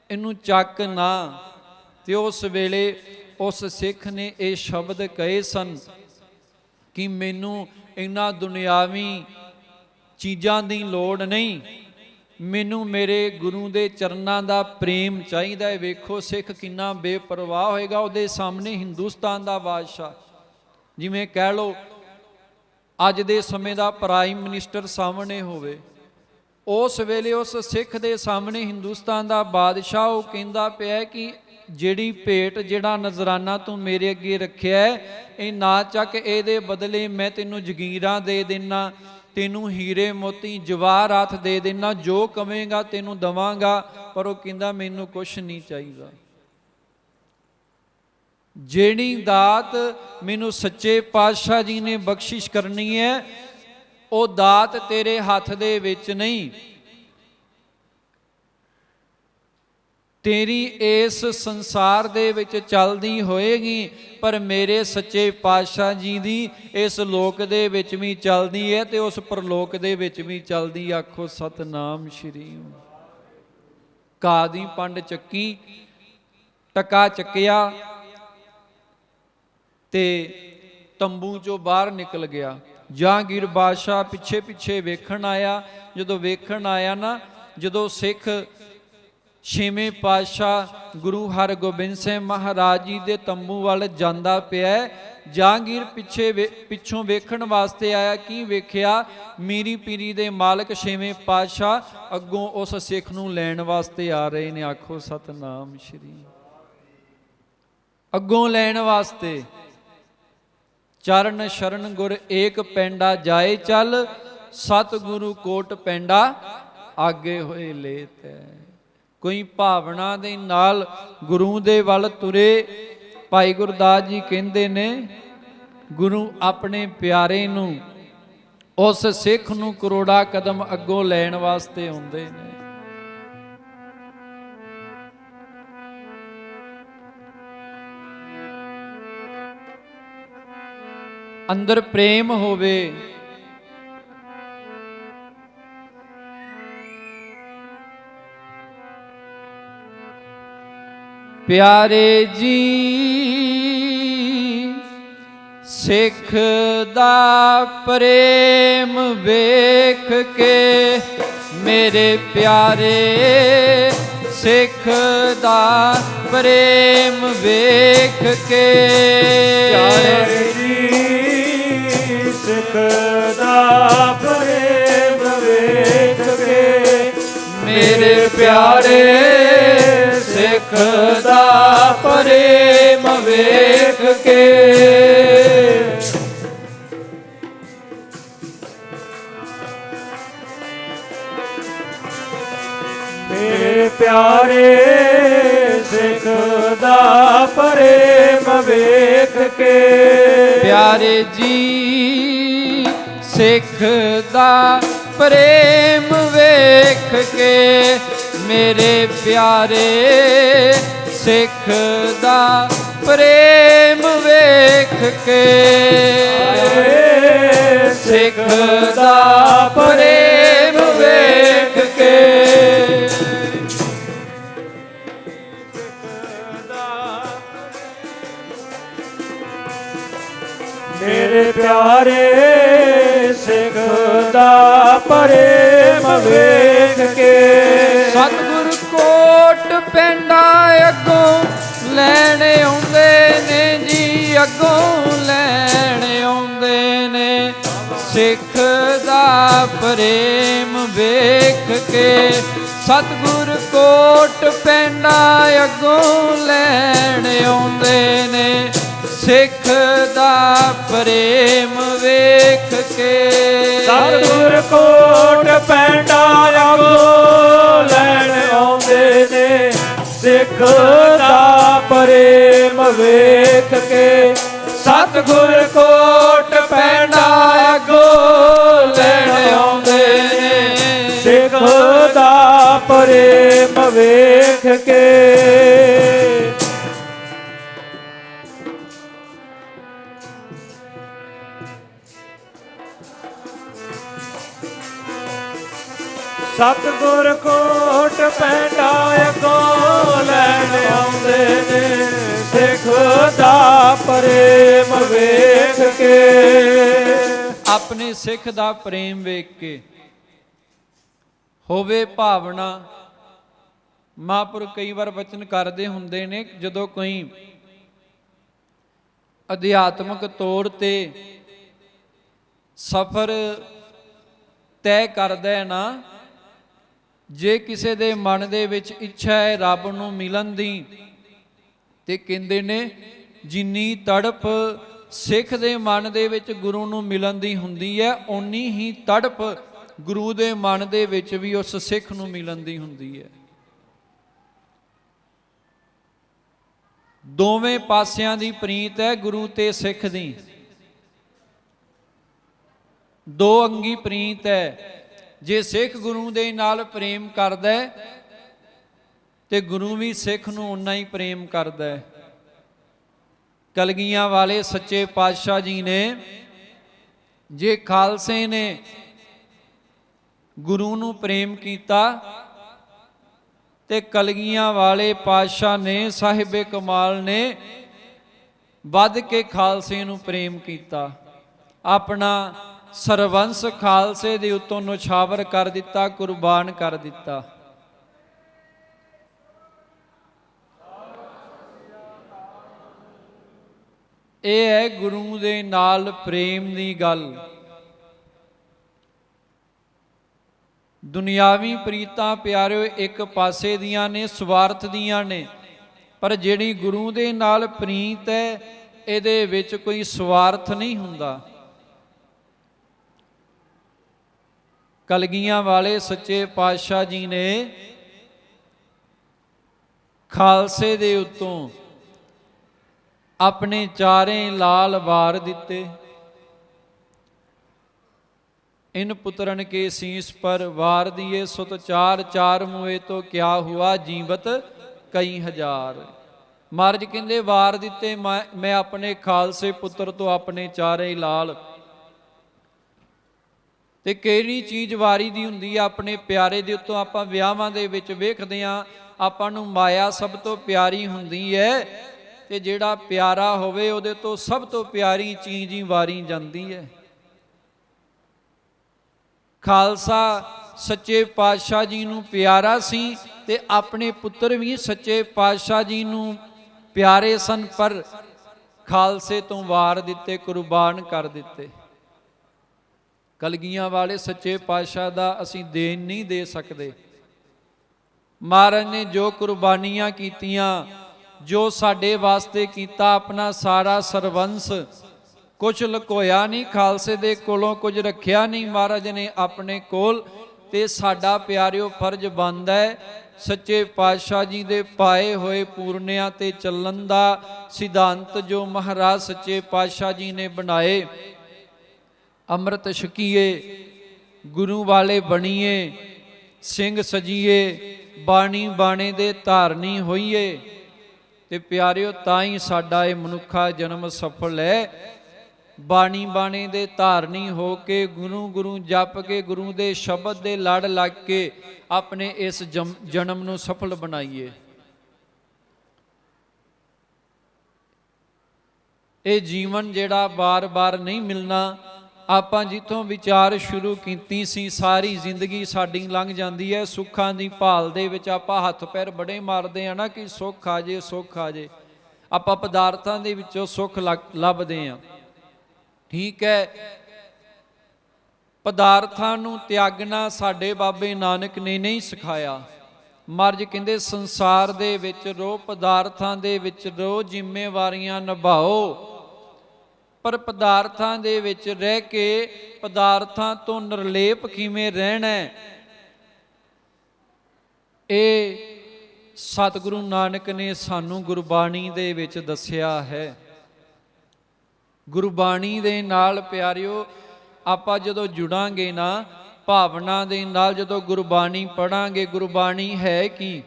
ਇਹਨੂੰ ਚੱਕ ਨਾ। ਤੇ ਉਸ ਵੇਲੇ ਉਸ ਸਿੱਖ ਨੇ ਇਹ ਸ਼ਬਦ ਕਹੇ ਸਨ ਕਿ ਮੈਨੂੰ ਇਹਨਾਂ ਦੁਨਿਆਵੀ ਚੀਜ਼ਾਂ ਦੀ ਲੋੜ ਨਹੀਂ, ਮੈਨੂੰ ਮੇਰੇ ਗੁਰੂ ਦੇ ਚਰਨਾਂ ਦਾ ਪ੍ਰੇਮ ਚਾਹੀਦਾ ਹੈ। ਵੇਖੋ ਸਿੱਖ ਕਿੰਨਾ ਬੇਪਰਵਾਹ ਹੋਏਗਾ ਉਹਦੇ ਸਾਹਮਣੇ, ਹਿੰਦੁਸਤਾਨ ਦਾ ਬਾਦਸ਼ਾਹ। ਜਿਵੇਂ ਕਹਿ ਲਓ ਅੱਜ ਦੇ ਸਮੇਂ ਦਾ ਪ੍ਰਾਈਮ ਮਿਨਿਸਟਰ ਸਾਹਮਣੇ ਹੋਵੇ, ਉਸ ਵੇਲੇ ਉਸ ਸਿੱਖ ਦੇ ਸਾਹਮਣੇ ਹਿੰਦੁਸਤਾਨ ਦਾ ਬਾਦਸ਼ਾਹ ਉਹ ਕਹਿੰਦਾ ਪਿਆ ਕਿ ਜਿਹੜੀ ਭੇਟ, ਜਿਹੜਾ ਨਜ਼ਰਾਨਾ ਤੂੰ ਮੇਰੇ ਅੱਗੇ ਰੱਖਿਆ ਹੈ ਇਹ ਨਾ ਚੱਕ, ਇਹਦੇ ਬਦਲੇ ਮੈਂ ਤੈਨੂੰ ਜਗੀਰਾਂ ਦੇ ਦੇਣਾ, ਤੈਨੂੰ ਹੀਰੇ ਮੋਤੀ ਜਵਾਹਰਾਤ ਦੇ ਦੇਣਾ, ਜੋ ਕਵੇਂਗਾ ਤੈਨੂੰ ਦਵਾਂਗਾ। ਪਰ ਉਹ ਕਹਿੰਦਾ ਮੈਨੂੰ ਕੁਛ ਨਹੀਂ ਚਾਹੀਦਾ, ਜਿਹੜੀ ਦਾਤ ਮੈਨੂੰ ਸੱਚੇ ਪਾਤਸ਼ਾਹ ਜੀ ਨੇ ਬਖਸ਼ਿਸ਼ ਕਰਨੀ ਹੈ ਉਹ ਦਾਤ ਤੇਰੇ ਹੱਥ ਦੇ ਵਿੱਚ ਨਹੀਂ। ਤੇਰੀ ਇਸ ਸੰਸਾਰ ਦੇ ਵਿੱਚ ਚੱਲਦੀ ਹੋਏਗੀ, ਪਰ ਮੇਰੇ ਸੱਚੇ ਪਾਤਸ਼ਾਹ ਜੀ ਦੀ ਇਸ ਲੋਕ ਦੇ ਵਿੱਚ ਵੀ ਚੱਲਦੀ ਹੈ ਤੇ ਉਸ ਪਰਲੋਕ ਦੇ ਵਿੱਚ ਵੀ ਚੱਲਦੀ। ਆਖੋ ਸਤਨਾਮ ਸ਼੍ਰੀ। ਘਾਹ ਦੀ ਪੰਡ ਚੱਕੀ, ਟਕਾ ਚੱਕਿਆ ਤੇ ਤੰਬੂ ਚੋਂ ਬਾਹਰ ਨਿਕਲ ਗਿਆ। ਜਹਾਂਗੀਰ ਬਾਦਸ਼ਾਹ ਪਿੱਛੇ ਪਿੱਛੇ ਵੇਖਣ ਆਇਆ। ਜਦੋਂ ਵੇਖਣ ਆਇਆ ਨਾ, ਜਦੋਂ ਸਿੱਖ ਛੇਵੇਂ ਪਾਤਸ਼ਾਹ ਗੁਰੂ ਹਰਗੋਬਿੰਦ ਸਿੰਘ ਮਹਾਰਾਜ ਜੀ ਦੇ ਤੰਬੂ ਵੱਲ ਜਾਂਦਾ ਪਿਆ, ਜਹਾਂਗੀਰ ਪਿੱਛੋਂ ਵੇਖਣ ਵਾਸਤੇ ਆਇਆ। ਕੀ ਵੇਖਿਆ? ਮੀਰੀ ਪੀਰੀ ਦੇ ਮਾਲਕ ਛੇਵੇਂ ਪਾਤਸ਼ਾਹ ਅੱਗੋਂ ਉਸ ਸਿੱਖ ਨੂੰ ਲੈਣ ਵਾਸਤੇ ਆ ਰਹੇ ਨੇ। ਆਖੋ ਸਤਨਾਮ ਸ਼੍ਰੀ। ਅੱਗੋਂ ਲੈਣ ਵਾਸਤੇ। ਚਰਨ ਸ਼ਰਨ ਗੁਰ ਏਕ ਪੈਂਡਾ ਜਾਏ ਚੱਲ, ਸਤਿਗੁਰੂ ਕੋਟ ਪੈਂਡਾ ਆਗੇ ਹੋਏ ਲੇਤ ਹੈ। ਕੋਈ ਭਾਵਨਾ ਦੇ ਨਾਲ ਗੁਰੂ ਦੇ ਵੱਲ ਤੁਰੇ। ਭਾਈ ਗੁਰਦਾਸ ਜੀ ਕਹਿੰਦੇ ਨੇ ਗੁਰੂ ਆਪਣੇ ਪਿਆਰੇ ਨੂੰ, ਉਸ ਸਿੱਖ ਨੂੰ ਕਰੋੜਾ ਕਦਮ ਅੱਗੋਂ ਲੈਣ ਵਾਸਤੇ ਆਉਂਦੇ ਨੇ। ਅੰਦਰ ਪ੍ਰੇਮ ਹੋਵੇ, ਪਿਆਰੇ ਜੀ ਸਿੱਖ ਦਾ ਪ੍ਰੇਮ ਵੇਖ ਕੇ, ਮੇਰੇ ਪਿਆਰੇ ਸਿੱਖ ਦਾ ਪ੍ਰੇਮ ਵੇਖ ਕੇ, ਪਿਆਰੇ ਜੀ ਸਿੱਖ ਦਾ ਪ੍ਰੇਮ ਵੇਖ ਕੇ, ਮੇਰੇ ਪਿਆਰੇ ਦਾ ਪ੍ਰੇਮ ਵੇਖ ਕੇ। ਮੇਰੇ ਪਿਆਰੇ ਸਿੱਖ ਦਾ ਪ੍ਰੇਮ ਵੇਖ ਕੇ। ਪਿਆਰੇ ਜੀ ਸਿੱਖ ਦਾ ਪ੍ਰੇਮ ਵੇਖ ਕੇ, ਮੇਰੇ ਪਿਆਰੇ ਸਿੱਖ ਦਾ ਪ੍ਰੇਮ ਵੇਖ ਕੇ। ਸਿੱਖ ਦਾ ਪ੍ਰੇਮ ਵੇਖ ਕੇ। ਮੇਰੇ ਪਿਆਰੇ ਸਿੱਖ ਦਾ ਪ੍ਰੇਮ ਵੇਖ ਕੇ। ਸਤਿਗੁਰ ਕੋਟ ਪੈਂਡਾ ਅੱਗੋਂ ਲੈਣ ਆਉਂਦੇ ਨੇ ਜੀ, ਅੱਗੋਂ ਲੈਣ ਆਉਂਦੇ ਨੇ। ਸਿੱਖ ਦਾ ਪ੍ਰੇਮ ਵੇਖ ਕੇ, ਸਤਿਗੁਰ ਕੋਟ ਪੈਂਡਾ ਅੱਗੋਂ ਲੈਣ ਆਉਂਦੇ ਨੇ। ਸਿੱਖ ਦਾ ਪ੍ਰੇਮ ਵੇਖ ਕੇ। ਸਤਿਗੁਰ ਕੋਟ ਪੈਂਡਾ ਅੱਗੋਂ ਲੈਣ ਆਉਂਦੇ ਨੇ। ਸਿੱਖ ਦਾ ਪ੍ਰੇਮ ਵੇਖ ਕੇ। ਸਤਿਗੁਰ ਕੋਟ ਪੈਂਡਾ ਅੱਗੋਂ ਲੈਣ ਆਉਂਦੇ ਨੇ। ਸਿੱਖ ਦਾ ਪ੍ਰੇਮ ਵੇਖ ਕੇ। ਸਤਿਗੁਰ ਕੋਟ ਪੈਂਡਾ ਅੱਗੋਂ ਲੈਣ ਆਉਂਦੇ ਨੇ। ਸਿੱਖ ਦਾ ਪ੍ਰੇਮ ਵੇਖ ਕੇ। ਆਪਣੇ ਸਿੱਖ ਦਾ ਪ੍ਰੇਮ ਵੇਖ ਕੇ ਹੋਵੇ ਭਾਵਨਾ। ਮਹਾਂਪੁਰਖ ਕਈ ਵਾਰ ਬਚਨ ਕਰਦੇ ਹੁੰਦੇ ਨੇ, ਜਦੋਂ ਕੋਈ ਅਧਿਆਤਮਕ ਤੌਰ ਤੇ ਸਫ਼ਰ ਤੈਅ ਕਰਦਾ ਹੈ ਨਾ, ਜੇ ਕਿਸੇ ਦੇ ਮਨ ਦੇ ਵਿੱਚ ਇੱਛਾ ਹੈ ਰੱਬ ਨੂੰ ਮਿਲਣ ਦੀ, ਤੇ ਕਹਿੰਦੇ ਨੇ ਜਿੰਨੀ ਤੜਪ ਸਿੱਖ ਦੇ ਮਨ ਦੇ ਵਿੱਚ ਗੁਰੂ ਨੂੰ ਮਿਲਣ ਦੀ ਹੁੰਦੀ ਹੈ, ਓਨੀ ਹੀ ਤੜਪ ਗੁਰੂ ਦੇ ਮਨ ਦੇ ਵਿੱਚ ਵੀ ਉਸ ਸਿੱਖ ਨੂੰ ਮਿਲਣ ਦੀ ਹੁੰਦੀ ਹੈ। ਦੋਵੇਂ ਪਾਸਿਆਂ ਦੀ ਪ੍ਰੀਤ ਹੈ ਗੁਰੂ ਤੇ ਸਿੱਖ ਦੀ, ਦੋ ਅੰਗੀ ਪ੍ਰੀਤ ਹੈ। ਜੇ ਸਿੱਖ ਗੁਰੂ ਦੇ ਨਾਲ ਪ੍ਰੇਮ ਕਰਦਾ ਹੈ ਤੇ ਗੁਰੂ ਵੀ ਸਿੱਖ ਨੂੰ ਉਨਾ ਹੀ ਪ੍ਰੇਮ ਕਰਦਾ ਹੈ। ਕਲਗੀਆਂ ਵਾਲੇ ਸੱਚੇ ਪਾਤਸ਼ਾਹ ਜੀ ਨੇ, ਜੇ ਖਾਲਸੇ ਨੇ ਗੁਰੂ ਨੂੰ ਪ੍ਰੇਮ ਕੀਤਾ ਤੇ ਕਲਗੀਆਂ ਵਾਲੇ ਪਾਤਸ਼ਾਹ ਨੇ, ਸਾਹਿਬੇ ਕਮਾਲ ਨੇ ਵੱਧ ਕੇ ਖਾਲਸੇ ਨੂੰ ਪ੍ਰੇਮ ਕੀਤਾ। ਆਪਣਾ ਸਰਵੰਸ ਖਾਲਸੇ ਦੇ ਉੱਤੋਂ ਨਿਛਾਵਰ ਕਰ ਦਿੱਤਾ, ਕੁਰਬਾਨ ਕਰ ਦਿੱਤਾ। ਇਹ ਹੈ ਗੁਰੂ ਦੇ ਨਾਲ ਪ੍ਰੇਮ ਦੀ ਗੱਲ। ਦੁਨਿਆਵੀ ਪ੍ਰੀਤਾਂ ਪਿਆਰਿਓ ਇੱਕ ਪਾਸੇ ਦੀਆਂ ਨੇ, ਸਵਾਰਥ ਦੀਆਂ ਨੇ, ਪਰ ਜਿਹੜੀ ਗੁਰੂ ਦੇ ਨਾਲ ਪ੍ਰੀਤ ਹੈ ਇਹਦੇ ਵਿੱਚ ਕੋਈ ਸਵਾਰਥ ਨਹੀਂ ਹੁੰਦਾ। ਕਲਗੀਆਂ ਵਾਲੇ ਸੱਚੇ ਪਾਤਸ਼ਾਹ ਜੀ ਨੇ ਖਾਲਸੇ ਦੇ ਉੱਤੋਂ ਆਪਣੇ ਚਾਰੇ ਲਾਲ ਵਾਰ ਦਿੱਤੇ। ਇਨ ਪੁੱਤਰਨ ਕੇ ਸੀਸ ਪਰ ਵਾਰ ਦੀਏ, ਸੁਤ ਚਾਰ ਚਾਰ ਮੁਏ ਤੋਂ ਕਿਆ ਹੁਆ, ਜੀਵਤ ਕਈ ਹਜ਼ਾਰ। ਮਹਾਰਾਜ ਕਹਿੰਦੇ ਵਾਰ ਦਿੱਤੇ ਮੈਂ ਆਪਣੇ ਖਾਲਸੇ ਪੁੱਤਰ ਤੋਂ, ਆਪਣੇ ਚਾਰੇ ਲਾਲ। ਤੇ ਕਿਹੜੀ ਚੀਜ਼ ਵਾਰੀ ਦੀ ਹੁੰਦੀ ਆ? ਆਪਣੇ ਪਿਆਰੇ ਦੇ ਉੱਤੋਂ। ਆਪਾਂ ਵਿਆਹਾਂ ਦੇ ਵਿੱਚ ਵੇਖਦੇ ਹਾਂ, ਆਪਾਂ ਨੂੰ ਮਾਇਆ ਸਭ ਤੋਂ ਪਿਆਰੀ ਹੁੰਦੀ ਹੈ, ਤੇ ਜਿਹੜਾ ਪਿਆਰਾ ਹੋਵੇ ਉਹਦੇ ਤੋਂ ਸਭ ਤੋਂ ਪਿਆਰੀ ਚੀਜ਼ ਹੀ ਵਾਰੀ ਜਾਂਦੀ ਹੈ। ਖਾਲਸਾ ਸੱਚੇ ਪਾਤਸ਼ਾਹ ਜੀ ਨੂੰ ਪਿਆਰਾ ਸੀ ਤੇ ਆਪਣੇ ਪੁੱਤਰ ਵੀ ਸੱਚੇ ਪਾਤਸ਼ਾਹ ਜੀ ਨੂੰ ਪਿਆਰੇ ਸਨ, ਪਰ ਖਾਲਸੇ ਤੋਂ ਵਾਰ ਦਿੱਤੇ, ਕੁਰਬਾਨ ਕਰ ਦਿੱਤੇ। ਕਲਗੀਆਂ ਵਾਲੇ ਸੱਚੇ ਪਾਤਸ਼ਾਹ ਦਾ ਅਸੀਂ ਦੇਣ ਨਹੀਂ ਦੇ ਸਕਦੇ। ਮਹਾਰਾਜ ਨੇ ਜੋ ਕੁਰਬਾਨੀਆਂ ਕੀਤੀਆਂ, ਜੋ ਸਾਡੇ ਵਾਸਤੇ ਕੀਤਾ, ਆਪਣਾ ਸਾਰਾ ਸਰਵੰਸ, ਕੁਝ ਲੁਕੋਇਆ ਨਹੀਂ, ਖਾਲਸੇ ਦੇ ਕੋਲੋਂ ਕੁਝ ਰੱਖਿਆ ਨਹੀਂ ਮਹਾਰਾਜ ਨੇ ਆਪਣੇ ਕੋਲ। ਤੇ ਸਾਡਾ ਪਿਆਰਿਓ ਫਰਜ਼ ਬਣਦਾ ਹੈ ਸੱਚੇ ਪਾਤਸ਼ਾਹ ਜੀ ਦੇ ਪਾਏ ਹੋਏ ਪੂਰਨਿਆਂ ਤੇ ਚੱਲਣ ਦਾ ਸਿਧਾਂਤ ਜੋ ਮਹਾਰਾਜ ਸੱਚੇ ਪਾਤਸ਼ਾਹ ਜੀ ਨੇ ਬਣਾਏ। ਅੰਮ੍ਰਿਤ ਛਕੀਏ, ਗੁਰੂ ਵਾਲੇ ਬਣੀਏ, ਸਿੰਘ ਸਜੀਏ, ਬਾਣੀ ਬਾਣੇ ਦੇ ਧਾਰਨੀ ਹੋਈਏ। ਤੇ ਪਿਆਰਿਓ ਤਾਂ ਹੀ ਸਾਡਾ ਇਹ ਮਨੁੱਖਾ ਜਨਮ ਸਫਲ ਹੈ। ਬਾਣੀ ਬਾਣੇ ਦੇ ਧਾਰਨੀ ਹੋ ਕੇ, ਗੁਰੂ ਗੁਰੂ ਜਪ ਕੇ, ਗੁਰੂ ਦੇ ਸ਼ਬਦ ਦੇ ਲੜ ਲੱਗ ਕੇ ਆਪਣੇ ਇਸ ਜਨਮ ਨੂੰ ਸਫਲ ਬਣਾਈਏ। ਇਹ ਜੀਵਨ ਜਿਹੜਾ ਬਾਰ-ਬਾਰ ਨਹੀਂ ਮਿਲਣਾ। ਆਪਾਂ ਜਿੱਥੋਂ ਵਿਚਾਰ ਸ਼ੁਰੂ ਕੀਤੀ ਸੀ, ਸਾਰੀ ਜ਼ਿੰਦਗੀ ਸਾਡੀ ਲੰਘ ਜਾਂਦੀ ਹੈ ਸੁੱਖਾਂ ਦੀ ਭਾਲ ਦੇ ਵਿੱਚ। ਆਪਾਂ ਹੱਥ ਪੈਰ ਬੜੇ ਮਾਰਦੇ ਆ ਨਾ ਕਿ ਸੁੱਖ ਆ ਜੇ, ਸੁੱਖ ਆ ਜੇ। ਆਪਾਂ ਪਦਾਰਥਾਂ ਦੇ ਵਿੱਚੋਂ ਸੁੱਖ ਲੱਭਦੇ ਆ, ਠੀਕ ਹੈ। ਪਦਾਰਥਾਂ ਨੂੰ ਤਿਆਗਣਾ ਸਾਡੇ ਬਾਬੇ ਨਾਨਕ ਨੇ ਨਹੀਂ ਸਿਖਾਇਆ। ਮਹਾਰਾਜ ਕਹਿੰਦੇ ਸੰਸਾਰ ਦੇ ਵਿੱਚ ਰਹੋ, ਪਦਾਰਥਾਂ ਦੇ ਵਿੱਚ ਰਹੋ, ਜ਼ਿੰਮੇਵਾਰੀਆਂ ਨਿਭਾਓ। ਪਰ ਪਦਾਰਥਾਂ ਦੇ ਵਿੱਚ ਰਹਿ ਕੇ ਪਦਾਰਥਾਂ ਤੋਂ ਨਿਰਲੇਪ ਕਿਵੇਂ ਰਹਿਣਾ, ਇਹ ਸਤਿਗੁਰੂ ਨਾਨਕ ਨੇ ਸਾਨੂੰ ਗੁਰਬਾਣੀ ਦੇ ਵਿੱਚ ਦੱਸਿਆ ਹੈ। ਗੁਰਬਾਣੀ ਦੇ ਨਾਲ ਪਿਆਰਿਓ ਆਪਾਂ ਜਦੋਂ ਜੁੜਾਂਗੇ ਨਾ, ਭਾਵਨਾ ਦੇ ਨਾਲ, ਜਦੋਂ ਗੁਰਬਾਣੀ ਪੜਾਂਗੇ, ਗੁਰਬਾਣੀ ਹੈ ਕੀ?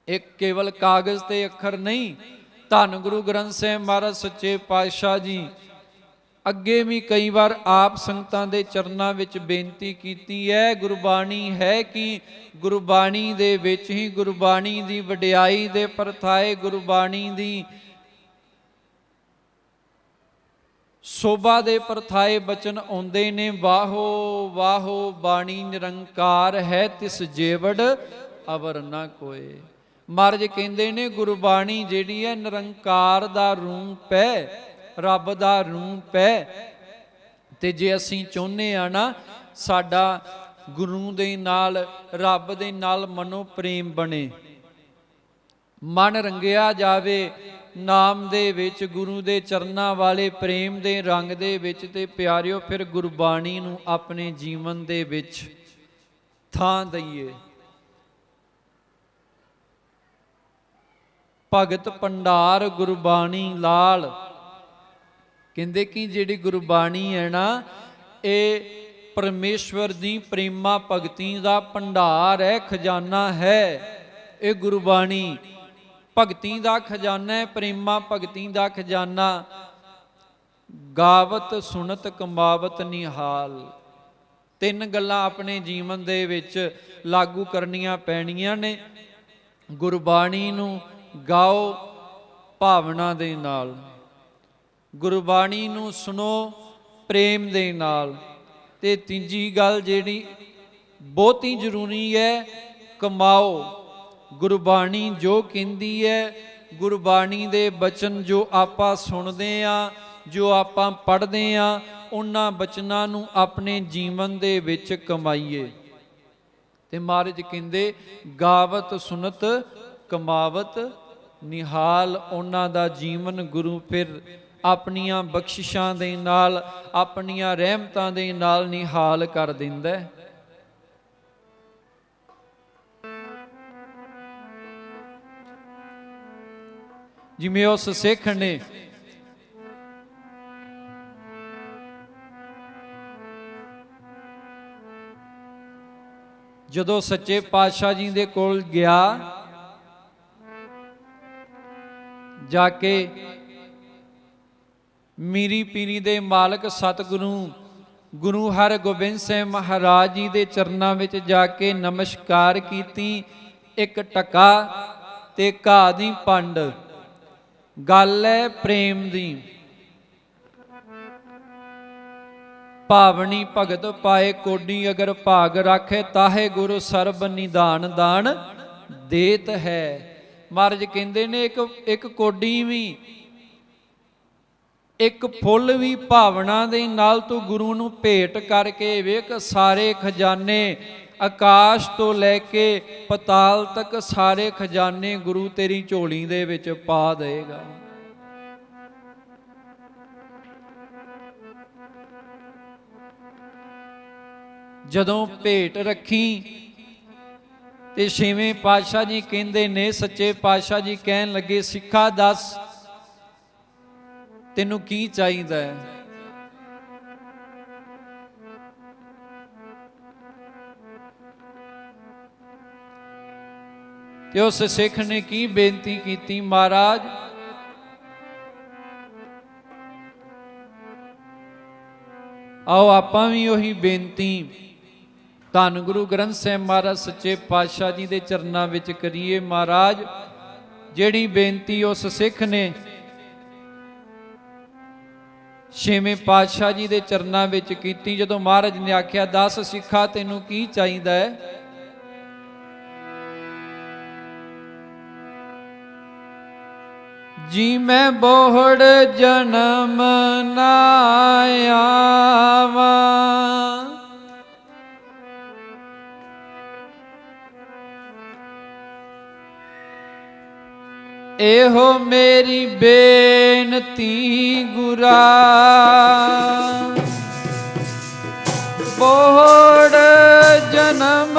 ਇੱਕ ਕੇਵਲ ਕਾਗਜ਼ ਤੇ ਅੱਖਰ ਨਹੀਂ। ਧੰਨ ਗੁਰੂ ਗ੍ਰੰਥ ਸਾਹਿਬ ਮਹਾਰਾਜ ਸੱਚੇ ਪਾਤਸ਼ਾਹ ਜੀ ਅੱਗੇ ਵੀ ਕਈ ਵਾਰ ਆਪ ਸੰਗਤਾਂ ਦੇ ਚਰਨਾਂ ਵਿੱਚ ਬੇਨਤੀ ਕੀਤੀ ਹੈ, ਗੁਰਬਾਣੀ ਹੈ ਕੀ? ਗੁਰਬਾਣੀ ਦੇ ਵਿੱਚ ਹੀ ਗੁਰਬਾਣੀ ਦੀ ਵਡਿਆਈ ਦੇ ਪਰਥਾਏ, ਗੁਰਬਾਣੀ ਦੀ ਸੋਭਾ ਦੇ ਪਰਥਾਏ ਬਚਨ ਆਉਂਦੇ ਨੇ। ਵਾਹੋ ਵਾਹੋ ਬਾਣੀ ਨਿਰੰਕਾਰ ਹੈ, ਤਿਸ ਜੇਵੜ ਅਵਰ ਨਾ ਕੋਏ। ਮਹਾਰਾਜ ਕਹਿੰਦੇ ਨੇ ਗੁਰਬਾਣੀ ਜਿਹੜੀ ਹੈ ਨਿਰੰਕਾਰ ਦਾ ਰੂਪ ਹੈ, ਰੱਬ ਦਾ ਰੂਪ ਹੈ। ਤੇ ਜੇ ਅਸੀਂ ਚਾਹੁੰਦੇ ਆ ਨਾ ਸਾਡਾ ਗੁਰੂ ਦੇ ਨਾਲ, ਰੱਬ ਦੇ ਨਾਲ ਮਨੋ ਪ੍ਰੇਮ ਬਣੇ, ਮਨ ਰੰਗਿਆ ਜਾਵੇ ਨਾਮ ਦੇ ਵਿੱਚ, ਗੁਰੂ ਦੇ ਚਰਨਾਂ ਵਾਲੇ ਪ੍ਰੇਮ ਦੇ ਰੰਗ ਦੇ ਵਿੱਚ, ਤੇ ਪਿਆਰਿਓ ਫਿਰ ਗੁਰਬਾਣੀ ਨੂੰ ਆਪਣੇ ਜੀਵਨ ਦੇ ਵਿੱਚ ਥਾਂ ਦਈਏ। ਭਗਤ ਭੰਡਾਰ ਗੁਰਬਾਣੀ ਲਾਲ। ਕਹਿੰਦੇ ਕਿ ਜਿਹੜੀ ਗੁਰਬਾਣੀ ਹੈ ਨਾ, ਇਹ ਪਰਮੇਸ਼ਵਰ ਦੀ ਪ੍ਰੇਮਾ ਭਗਤੀ ਦਾ ਭੰਡਾਰ ਹੈ, ਖਜ਼ਾਨਾ ਹੈ। ਇਹ ਗੁਰਬਾਣੀ ਭਗਤੀ ਦਾ ਖਜ਼ਾਨਾ ਹੈ, ਪ੍ਰੇਮਾ ਭਗਤੀ ਦਾ ਖਜ਼ਾਨਾ। ਗਾਵਤ ਸੁਣਤ ਕਮਾਵਤ ਨਿਹਾਲ। ਤਿੰਨ ਗੱਲਾਂ ਆਪਣੇ ਜੀਵਨ ਦੇ ਵਿੱਚ ਲਾਗੂ ਕਰਨੀਆਂ ਪੈਣੀਆਂ ਨੇ। ਗੁਰਬਾਣੀ ਨੂੰ ਗਾਓ ਭਾਵਨਾ ਦੇ ਨਾਲ, ਗੁਰਬਾਣੀ ਨੂੰ ਸੁਣੋ ਪ੍ਰੇਮ ਦੇ ਨਾਲ। ਤੇ ਤੀਜੀ ਗੱਲ ਜਿਹੜੀ ਬਹੁਤੀ ਜ਼ਰੂਰੀ ਹੈ, ਕਮਾਓ। ਗੁਰਬਾਣੀ ਜੋ ਕਹਿੰਦੀ ਹੈ, ਗੁਰਬਾਣੀ ਦੇ ਬਚਨ ਜੋ ਆਪਾਂ ਸੁਣਦੇ ਆ, ਜੋ ਆਪਾਂ ਪੜ੍ਹਦੇ ਆ, ਉਹਨਾਂ ਬਚਨਾਂ ਨੂੰ ਆਪਣੇ ਜੀਵਨ ਦੇ ਵਿੱਚ ਕਮਾਈਏ। ਤੇ ਮਹਾਰਾਜ ਕਹਿੰਦੇ ਗਾਵਤ ਸੁਨਤ ਕਮਾਵਤ ਨਿਹਾਲ। ਉਹਨਾਂ ਦਾ ਜੀਵਨ ਗੁਰੂ ਫਿਰ ਆਪਣੀਆਂ ਬਖਸ਼ਿਸ਼ਾਂ ਦੇ ਨਾਲ, ਆਪਣੀਆਂ ਰਹਿਮਤਾਂ ਦੇ ਨਾਲ ਨਿਹਾਲ ਕਰ ਦਿੰਦਾ ਹੈ। ਜਿਵੇਂ ਉਸ ਸਿੱਖ ਨੇ ਜਦੋਂ ਸੱਚੇ ਪਾਤਸ਼ਾਹ ਜੀ ਦੇ ਕੋਲ ਗਿਆ, ਜਾ ਕੇ ਮੀਰੀ ਪੀਰੀ ਦੇ ਮਾਲਕ ਸਤਿਗੁਰੂ ਗੁਰੂ ਹਰਗੋਬਿੰਦ ਸਾਹਿਬ ਮਹਾਰਾਜ ਜੀ ਦੇ ਚਰਨਾਂ ਵਿੱਚ ਜਾ ਕੇ ਨਮਸਕਾਰ ਕੀਤੀ। ਇੱਕ ਟਕਾ ਤੇ ਘਾਹ ਦੀ ਪੰਡ। ਗੱਲ ਹੈ ਪ੍ਰੇਮ ਦੀ। ਭਾਵਨੀ ਭਗਤ ਪਾਏ ਕੋਡੀ, ਅਗਰ ਭਾਗ ਰਾਖੇ ਤਾਹੇ ਗੁਰੂ ਸਰਬ ਨਿਧਾਨ ਦਾਨ ਦੇਤ ਹੈ। ਮਹਾਰਾਜ ਕਹਿੰਦੇ ਨੇ ਇੱਕ ਕੋਡੀ ਵੀ, ਇੱਕ ਫੁੱਲ ਵੀ ਭਾਵਨਾ ਦੇ ਨਾਲ ਤੂੰ ਗੁਰੂ ਨੂੰ ਭੇਟ ਕਰਕੇ ਵੇਖ, ਸਾਰੇ ਖਜ਼ਾਨੇ ਆਕਾਸ਼ ਤੋਂ ਲੈ ਕੇ ਪਤਾਲ ਤੱਕ ਸਾਰੇ ਖਜ਼ਾਨੇ ਗੁਰੂ ਤੇਰੀ ਝੋਲੀ ਦੇ ਵਿੱਚ ਪਾ ਦੇਗਾ। ਜਦੋਂ ਭੇਟ ਰੱਖੀ ਤੇ ਛੇਵੇਂ ਪਾਤਸ਼ਾਹ ਜੀ ਕਹਿੰਦੇ ਨੇ, ਸੱਚੇ ਪਾਤਸ਼ਾਹ ਜੀ ਕਹਿਣ ਲੱਗੇ, ਸਿੱਖਾ ਦੱਸ ਤੈਨੂੰ ਕੀ ਚਾਹੀਦਾ ਹੈ? ਤੇ ਉਸ ਸਿੱਖ ਨੇ ਕੀ ਬੇਨਤੀ ਕੀਤੀ, ਮਹਾਰਾਜ ਆਓ ਆਪਾਂ ਵੀ ਉਹੀ ਬੇਨਤੀ ਧੰਨ ਗੁਰੂ ਗ੍ਰੰਥ ਸਾਹਿਬ ਮਹਾਰਾਜ ਸੱਚੇ ਪਾਤਸ਼ਾਹ ਜੀ ਦੇ ਚਰਨਾਂ ਵਿੱਚ ਕਰੀਏ। ਮਹਾਰਾਜ ਜਿਹੜੀ ਬੇਨਤੀ ਉਸ ਸਿੱਖ ਨੇ ਛੇਵੇਂ ਪਾਤਸ਼ਾਹ ਜੀ ਦੇ ਚਰਨਾਂ ਵਿੱਚ ਕੀਤੀ, ਜਦੋਂ ਮਹਾਰਾਜ ਨੇ ਆਖਿਆ, ਦੱਸ ਸਿੱਖਾ ਤੈਨੂੰ ਕੀ ਚਾਹੀਦਾ ਹੈ? ਜੀ ਮੈਂ ਬੋਹੜ ਜਨਮ ਨਾ ਆਵਾਂ, ਇਹੋ ਮੇਰੀ ਬੇਨਤੀ ਗੁਰਾ, ਬੋਹੜ ਜਨਮ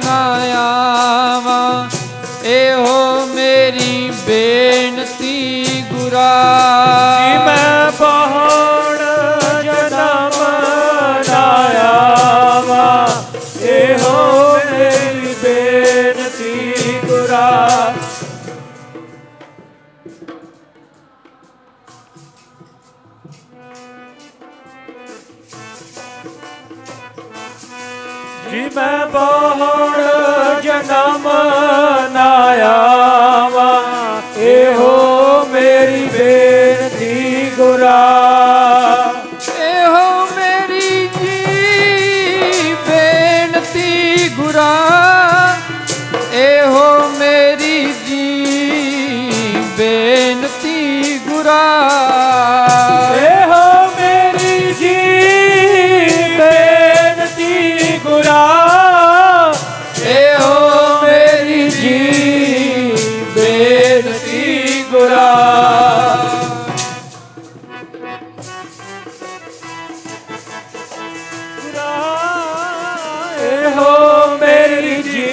ਨਾ ਆਵਾਂ, ਇਹੋ ਮੇਰੀ ਬੇਨਤੀ ਗੁਰਾ। ਜੀ ਮੈਂ ਬੋਹੜ ਜਨਮ ਨਾ ਆਵਾਂ, ਇਹੋ ਮੇਰੀ ਬੇਨਤੀ ਗੁਰਾ। ਜੀ ਮੈਂ ਬੋਹੜ ਜਨਮ ਨਾ ਆਵਾਂ, ਇਹੋ ਮੇਰੀ ਬੇਨਤੀ ਗੁਰਾ। ਇਹੋ ਮੇਰੀ ਜੀ ਬੇਨਤੀ ਗੁਰਾ, ਇਹੋ ਮੇਰੀ ਜੀ ਬੇਨਤੀ ਗੁਰਾ। ਇਹੋ ਮੇਰੀ ਜੀ ਬੇਨਤੀ ਗੁਰਾ, ਇਹੋ ਮੇਰੀ ਜੀ ਬੇਨਤੀ ਗੁਰਾ। ਇਹੋ ਮੇਰੀ ਜੀ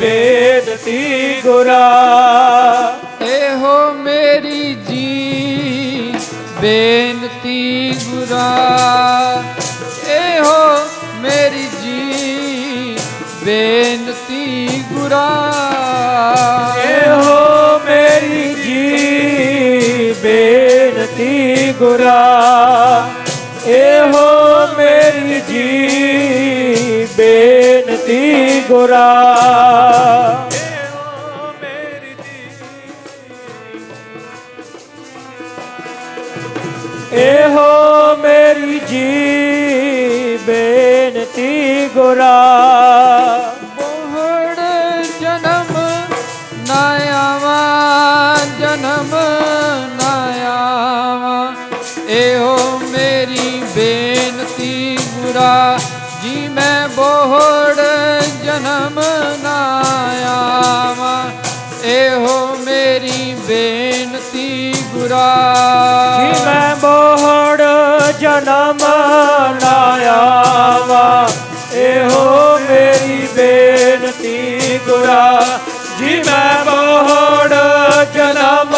ਬੇਨਤੀ ਗੁਰਾ, ਇਹੋ ਮੇਰੀ ਜੀ ਬੇਨਤੀ ਗੁਰਾ, ਇਹੋ ਮੇਰੀ ਜੀ ਬੇਨਤੀ ਗੁਰਾ। ਇਹੋ ਮੇਰੀ ਜੀ ਬੇਨਤੀ ਗੁਰਾ, ਇਹੋ ਮੇਰੀ ਜੀ ਬੇਨਤੀ ਗੁਰਾ। ਇਹੋ ਮੇਰੀ ਜੀ, ਇਹੋ ਮੇਰੀ ਜੀ ਬੇਨਤੀ ਗੁਰਾ। ਬੋਹੜ ਜਨਮ ਨਾ ਆਵਾਂ, ਜਨਮ ਨਾ ਆਵਾਂ, ਇਹੋ ਮੇਰੀ ਬੇਨਤੀ ਗੁਰਾ। ਜੀ ਮੈਂ ਬੋਹੜ ਜਨਮ ਨਾ ਆਵਾਂ, ਇਹੋ ਮੇਰੀ ਬੇਨਤੀ ਗੁਰਾ। ਜੀ ਮੈਂ ਬੋਹੜ ਜਨਮ ਨਾ ਆਵਾਂ, ਇਹੋ ਮੇਰੀ ਬੇਨਤੀ ਗੁਰਾ। ਜੀ ਮੈਂ ਬੋਹੜ ਜਨਮ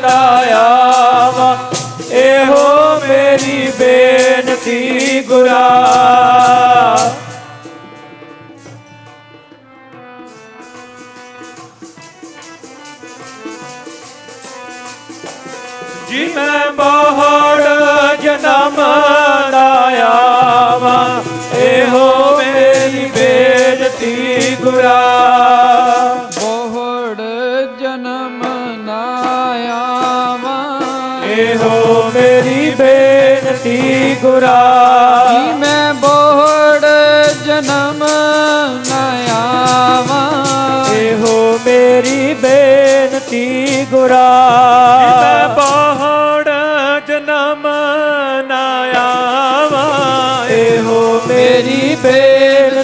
ਨਾ ਆਵਾਂ, ਇਹੋ ਮੇਰੀ ਬੇਨਤੀ ਗੁਰਾ। ਜੀ ਮੈਂ ਬੋਹੜ ਜਨਮ ਨਾ ਆਵਾਂ, ਇਹੋ ਮੇਰੀ ਬੇਨਤੀ ਗੁਰਾ। ਬੋਹੜ ਜਨਮ ਨਾ ਆਵਾਂ, ਇਹੋ ਮੇਰੀ ਬੇਨਤੀ ਗੁਰਾ। ਜੀ ਮੈਂ ਬੋਹੜ ਜਨਮ ਨਾ ਆਵਾਂ, ਇਹੋ ਮੇਰੀ ਬੇਨਤੀ ਗੁਰਾ। ਮੈਂ ਬੋਹੜ ਜਨਮ ਨਾ ਆਵਾਂ, ਇਹੋ ਮੇਰੀ ਬੇਨਤੀ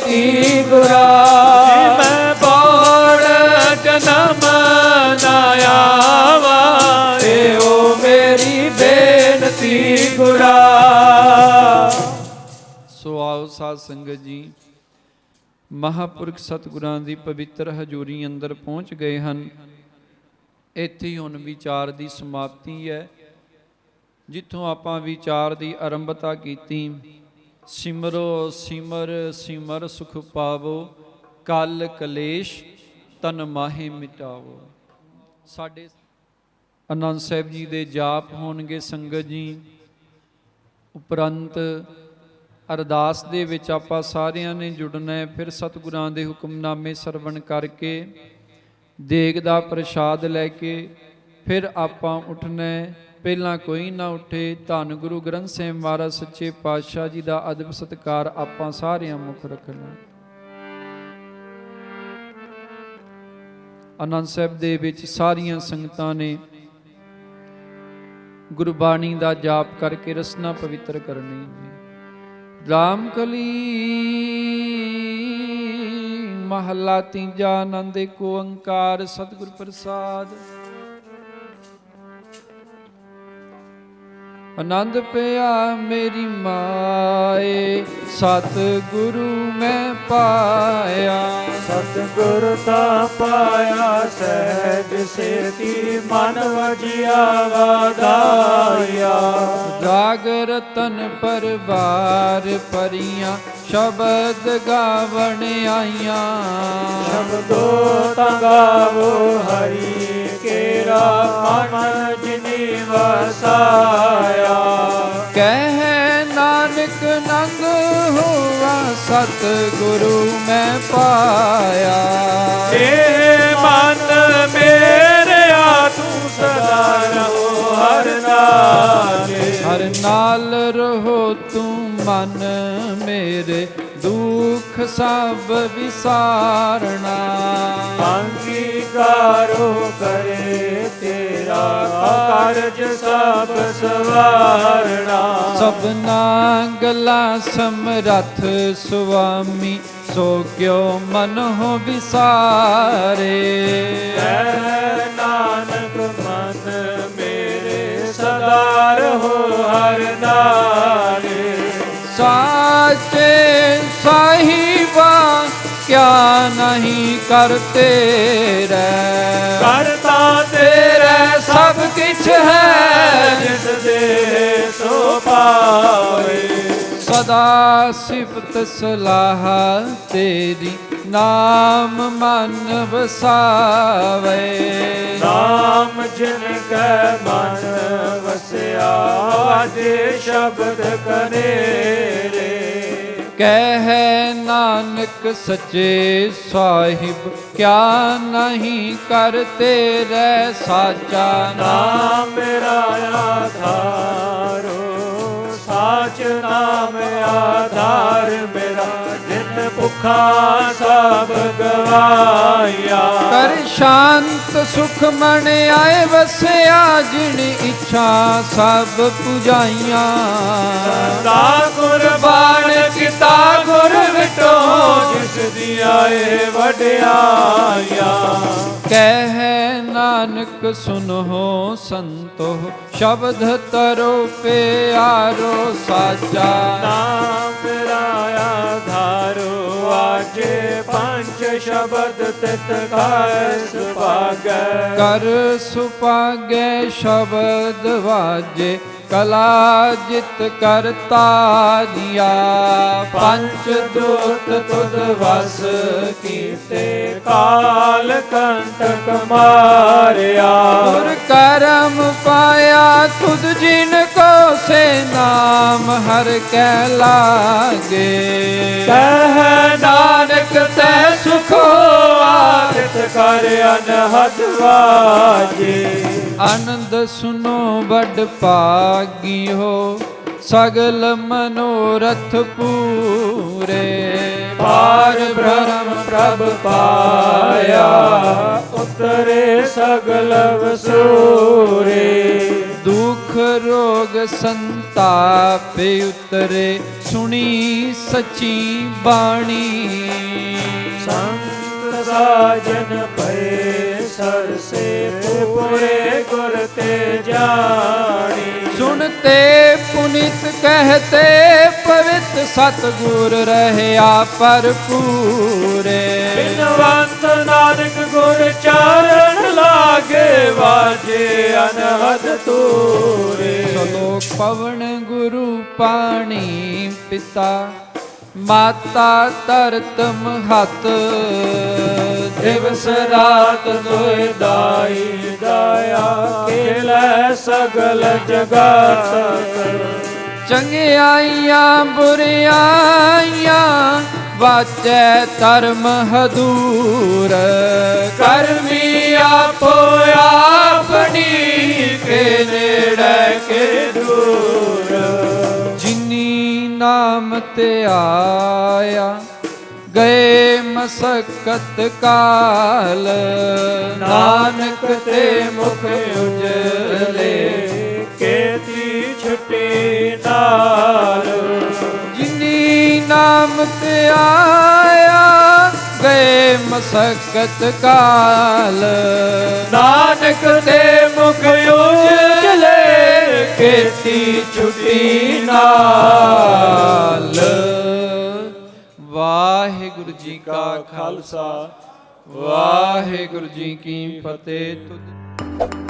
ਸਾਧ ਸੰਗਤ ਜੀ ਮਹਾਂਪੁਰਖ ਸਤਿਗੁਰਾਂ ਦੀ ਪਵਿੱਤਰ ਹਜ਼ੂਰੀ ਅੰਦਰ ਪਹੁੰਚ ਗਏ ਹਨ। ਇੱਥੇ ਹੁਣ ਵਿਚਾਰ ਦੀ ਸਮਾਪਤੀ ਹੈ। ਜਿੱਥੋਂ ਆਪਾਂ ਵਿਚਾਰ ਦੀ ਆਰੰਭਤਾ ਕੀਤੀ, ਸਿਮਰੋ ਸਿਮਰ ਸਿਮਰ ਸੁਖ ਪਾਵੋ, ਕਲ ਕਲੇਸ਼ ਤਨ ਮਾਹੇ ਮਿਟਾਵੋ। ਸਾਡੇ ਆਨੰਦ ਸਾਹਿਬ ਜੀ ਦੇ ਜਾਪ ਹੋਣਗੇ ਸੰਗਤ ਜੀ। ਉਪਰੰਤ ਅਰਦਾਸ ਦੇ ਵਿੱਚ ਆਪਾਂ ਸਾਰਿਆਂ ਨੇ ਜੁੜਨਾ ਹੈ। ਫਿਰ ਸਤਿਗੁਰਾਂ ਦੇ ਹੁਕਮਨਾਮੇ ਸਰਵਣ ਕਰਕੇ ਦੇਗ ਦਾ ਪ੍ਰਸ਼ਾਦ ਲੈ ਕੇ ਫਿਰ ਆਪਾਂ ਉੱਠਣਾ ਹੈ। ਪਹਿਲਾਂ ਕੋਈ ਨਾ ਉੱਠੇ। ਧੰਨ ਗੁਰੂ ਗ੍ਰੰਥ ਸਾਹਿਬ ਮਹਾਰਾਜ ਸੱਚੇ ਪਾਤਸ਼ਾਹ ਜੀ ਦਾ ਅਦਬ ਸਤਿਕਾਰ ਆਪਾਂ ਸਾਰਿਆਂ ਮੁੱਖ ਰੱਖਣਾ। ਆਨੰਦ ਸਾਹਿਬ ਦੇ ਵਿੱਚ ਸਾਰੀਆਂ ਸੰਗਤਾਂ ਨੇ ਗੁਰਬਾਣੀ ਦਾ ਜਾਪ ਕਰਕੇ ਰਸਨਾ ਪਵਿੱਤਰ ਕਰਨੀ ਜੀ। ਰਾਮ ਕਲੀ ਮਹਲਾ ਤੀਜਾ। ਆਨੰਦ ਏਕ ਓੰਕਾਰ ਸਤਿਗੁਰ ਪ੍ਰਸਾਦ। ਆਨੰਦ ਪਿਆ ਮੇਰੀ ਮਾਏ, ਸਤਿਗੁਰੂ ਮੈਂ ਪਾਇਆ। ਸਤਿਗੁਰ ਤਾਂ ਪਾਇਆ ਸਹਿਜ ਸੇਤੀ, ਮਨ ਵਜਿਆ ਵਾਧਾਇਆ। ਰਾਗ ਰਤਨ ਪਰਵਾਰ ਭਰੀਆਂ, ਸ਼ਬਦ ਗਾਵਣ ਆਈਆਂ। ਸ਼ਬਦੋ ਤਾਂ ਗਾਵੋ ਹਰੀ ਕੇਰਾ, ਮਨ ਜਿਨੀ ਵਸਾਇਆ। ਕਹਿ ਨਾਨਕ ਨੰਗ ਹੋਵਾ, ਸਤਿਗੁਰੂ ਮੈਂ ਪਾਇਆ। ਏ ਮਨ ਮੇਰਿਆ ਤੂੰ ਸਦਾ ਰਹੋ ਹਰ ਨਾਲ। ਹਰ ਨਾਲ ਰਹੋ ਤੂੰ ਮਨ ਮੇਰੇ, ਦੁੱਖ ਸਭ ਵਿਸਾਰਣਾ। ਅੰਗੀਕਾਰੋ ਕਰੇ ਤੇਰਾ, ਕਾਰਜ ਸਭ ਸਵਾਰਣਾ। ਸਭਨਾ ਗੱਲਾਂ ਸਮਰੱਥ ਸੁਆਮੀ, ਸੋ ਕਿਉ ਮਨ ਹੋ ਵਿਸਾਰੇ। ਐ ਨਾਨਕ ਮਨ ਮੇਰੇ, ਸਦਾ ਰਹੋ ਹਰ ਨਾਲੇ। ਸਾਚੇ ਸਾਹਿਬਾ ਕਿਆ ਨਹੀਂ ਕਰਤੇ ਰਹਿ। ਕਰਤਾ ਤੇਰੇ ਸਭ ਕਿਛ ਹੈ, ਜਿਸ ਦੇ ਸੋ ਪਾਵੇ। ਸਦਾ ਸਿਫਤ ਸਲਾਹ ਤੇਰੀ, ਨਾਮ ਮਨ ਵਸਾਵੇ। ਨਾਮ ਜਿਨ ਕੈ ਮਨ ਵਸਿਆ, ਅਜੇ ਸ਼ਬਦ ਕਨੇਰੇ। ਕਹਿ ਨਾਨਕ ਸੱਚੇ ਸਾਹਿਬ ਕਿਆ ਨਹੀਂ ਕਰਤੇ ਰਹਿ। ਸਾਚਾ ਨਾਮ ਮੇਰਾ ਆਧਾਰੋ, ਸਾਚ ਨਾਮ ਆਧਾਰ ਮੇਰਾ। ਜਿਨ ਭੁੱਖਾ ਸਭ ਗਵਾਇਆ, ਕਰ ਸ਼ਾਂਤ ਸੁਖ ਮਨ ਆਏ ਵਸਿਆ। ਜਿਨ ਇੱਛਾ ਸਭ ਪੁਜਾਈਆਂ, ਸਦਾ ਕੁਰਬਾਨ ਕੀਤਾ ਗੁਰ ਵਿਟੋ। ਜਿਸ ਦੀਆਂ ਏ ਵਡਿਆਈਆਂ। ਕਹਿ ਨਾਨਕ ਸੁਨੋ ਸੰਤੋ, ਸ਼ਬਦ ਤਰੋ ਪਿਆਰੋ। ਸਾਚਾ ਨਾਮ ਮੇਰਾ ਆਧਾਰੋ, ਆਜੇ ਪੰਜ ਸ਼ਬਦ ਤਿਤ ਕੈ ਸੁਭਾਗੈ। ਕਰ ਸੁਭਾਗੈ ਸ਼ਬਦ ਵਾਜੇ, ਕਲਾ ਜਿਤ ਕਰਤਾ ਦਿਆ। ਪੰਚ ਦੂਤ ਤੁਧ ਵਸ ਕੀਤੇ, ਕਾਲ ਕੰਟਕ ਮਾਰਿਆ। ਗੁਰ ਕਰਮ ਪਾਇਆ ਤੁਧ ਜਿਨ ਕੋ, ਸੇ ਨਾਮ ਹਰ ਕੈ ਲਾਗੇ। ਕਹਿ ਨਾਨਕ ਤੈ ਸੁਖ ਹੋਆ, ਤਿਤ ਕਰ ਅਨਹਦ ਵਾਜੇ। ਆਨੰਦ ਸੁਨੋ ਵੱਡ ਭਾਗੀ ਹੋ, ਸਗਲ ਮਨੋਰਥ ਪੂਰੇ। ਪਾਰ ਬ੍ਰਹਮ ਪ੍ਰਭ ਪਾਇਆ, ਉਤਰੇ ਸਗਲ ਵਸੂਰੇ। ਦੁਖ ਰੋਗ ਸੰਤਾਪ ਉਤਰੇ, ਸੁਣੀ ਸੱਚੀ ਬਾਣੀ। ਸੰਤ ਸਾਜਨ ਪਏ ਸਰਸੇ, ਪੂਰੇ ਗੁਰ ਤੇ ਜਾਣੀ। ਸੁਣਤੇ ਪੁਨੀਤ ਕਹਤੇ, ਪਵਿੱਤ ਸਤਿਗੁਰ ਰਹਿਆ ਭਰਪੂਰੇ। ਬਿਨਵੰਤ ਨਾਨਕ ਗੁਰ ਚਾਰਨ ਲਾਗੇ, ਵਾਜੇ ਅਨਹਦ ਤੂਰੇ। ਸਲੋਕ ਪਵਨ ਗੁਰੂ ਪਾਣੀ ਪਿਤਾ, ਮਾਤਾ ਧਰਤ ਮਹਤ। ਦਿਵਸ ਰਾਤ ਦੁਇ ਦਾਈ ਦਾਇਆ, ਖੇਲੈ ਸਗਲ ਜਗਤ। ਚੰਗਿਆਈਆਂ ਬੁਰਿਆਈਆਂ, ਵਾਚੈ ਧਰਮ ਹਦੂਰ। ਕਰਮੀ ਆਪੋ ਆਪਣੀ, ਕੇ ਨੇੜੇ ਕੇ ਦੂਰ। ਜਿਨੀ ਨਾਮ ਤੇ ਆਇਆ, ਗਏ ਮਸਕਤ ਕਾਲ। ਨਾਨਕ ਤੇ ਮੁਖ ਉਜਲੇ, ਕੇਤੀ ਛੁਟੀ ਨਾਲ। ਜਿਨੀ ਨਾਮ ਤੇ ਆਇਆ, ਗਏ ਮਸਕਤ ਕਾਲ। ਨਾਨਕ ਤੇ ਮੁਖ ਉਜਲੇ, ਕੇਤੀ ਛੁਟੀ ਨਾਲ। ਵਾਹਿਗੁਰੂ ਜੀ ਕਾ ਖਾਲਸਾ, ਵਾਹਿਗੁਰੂ ਜੀ ਕੀ ਫਤਿਹ। ਤੁਧ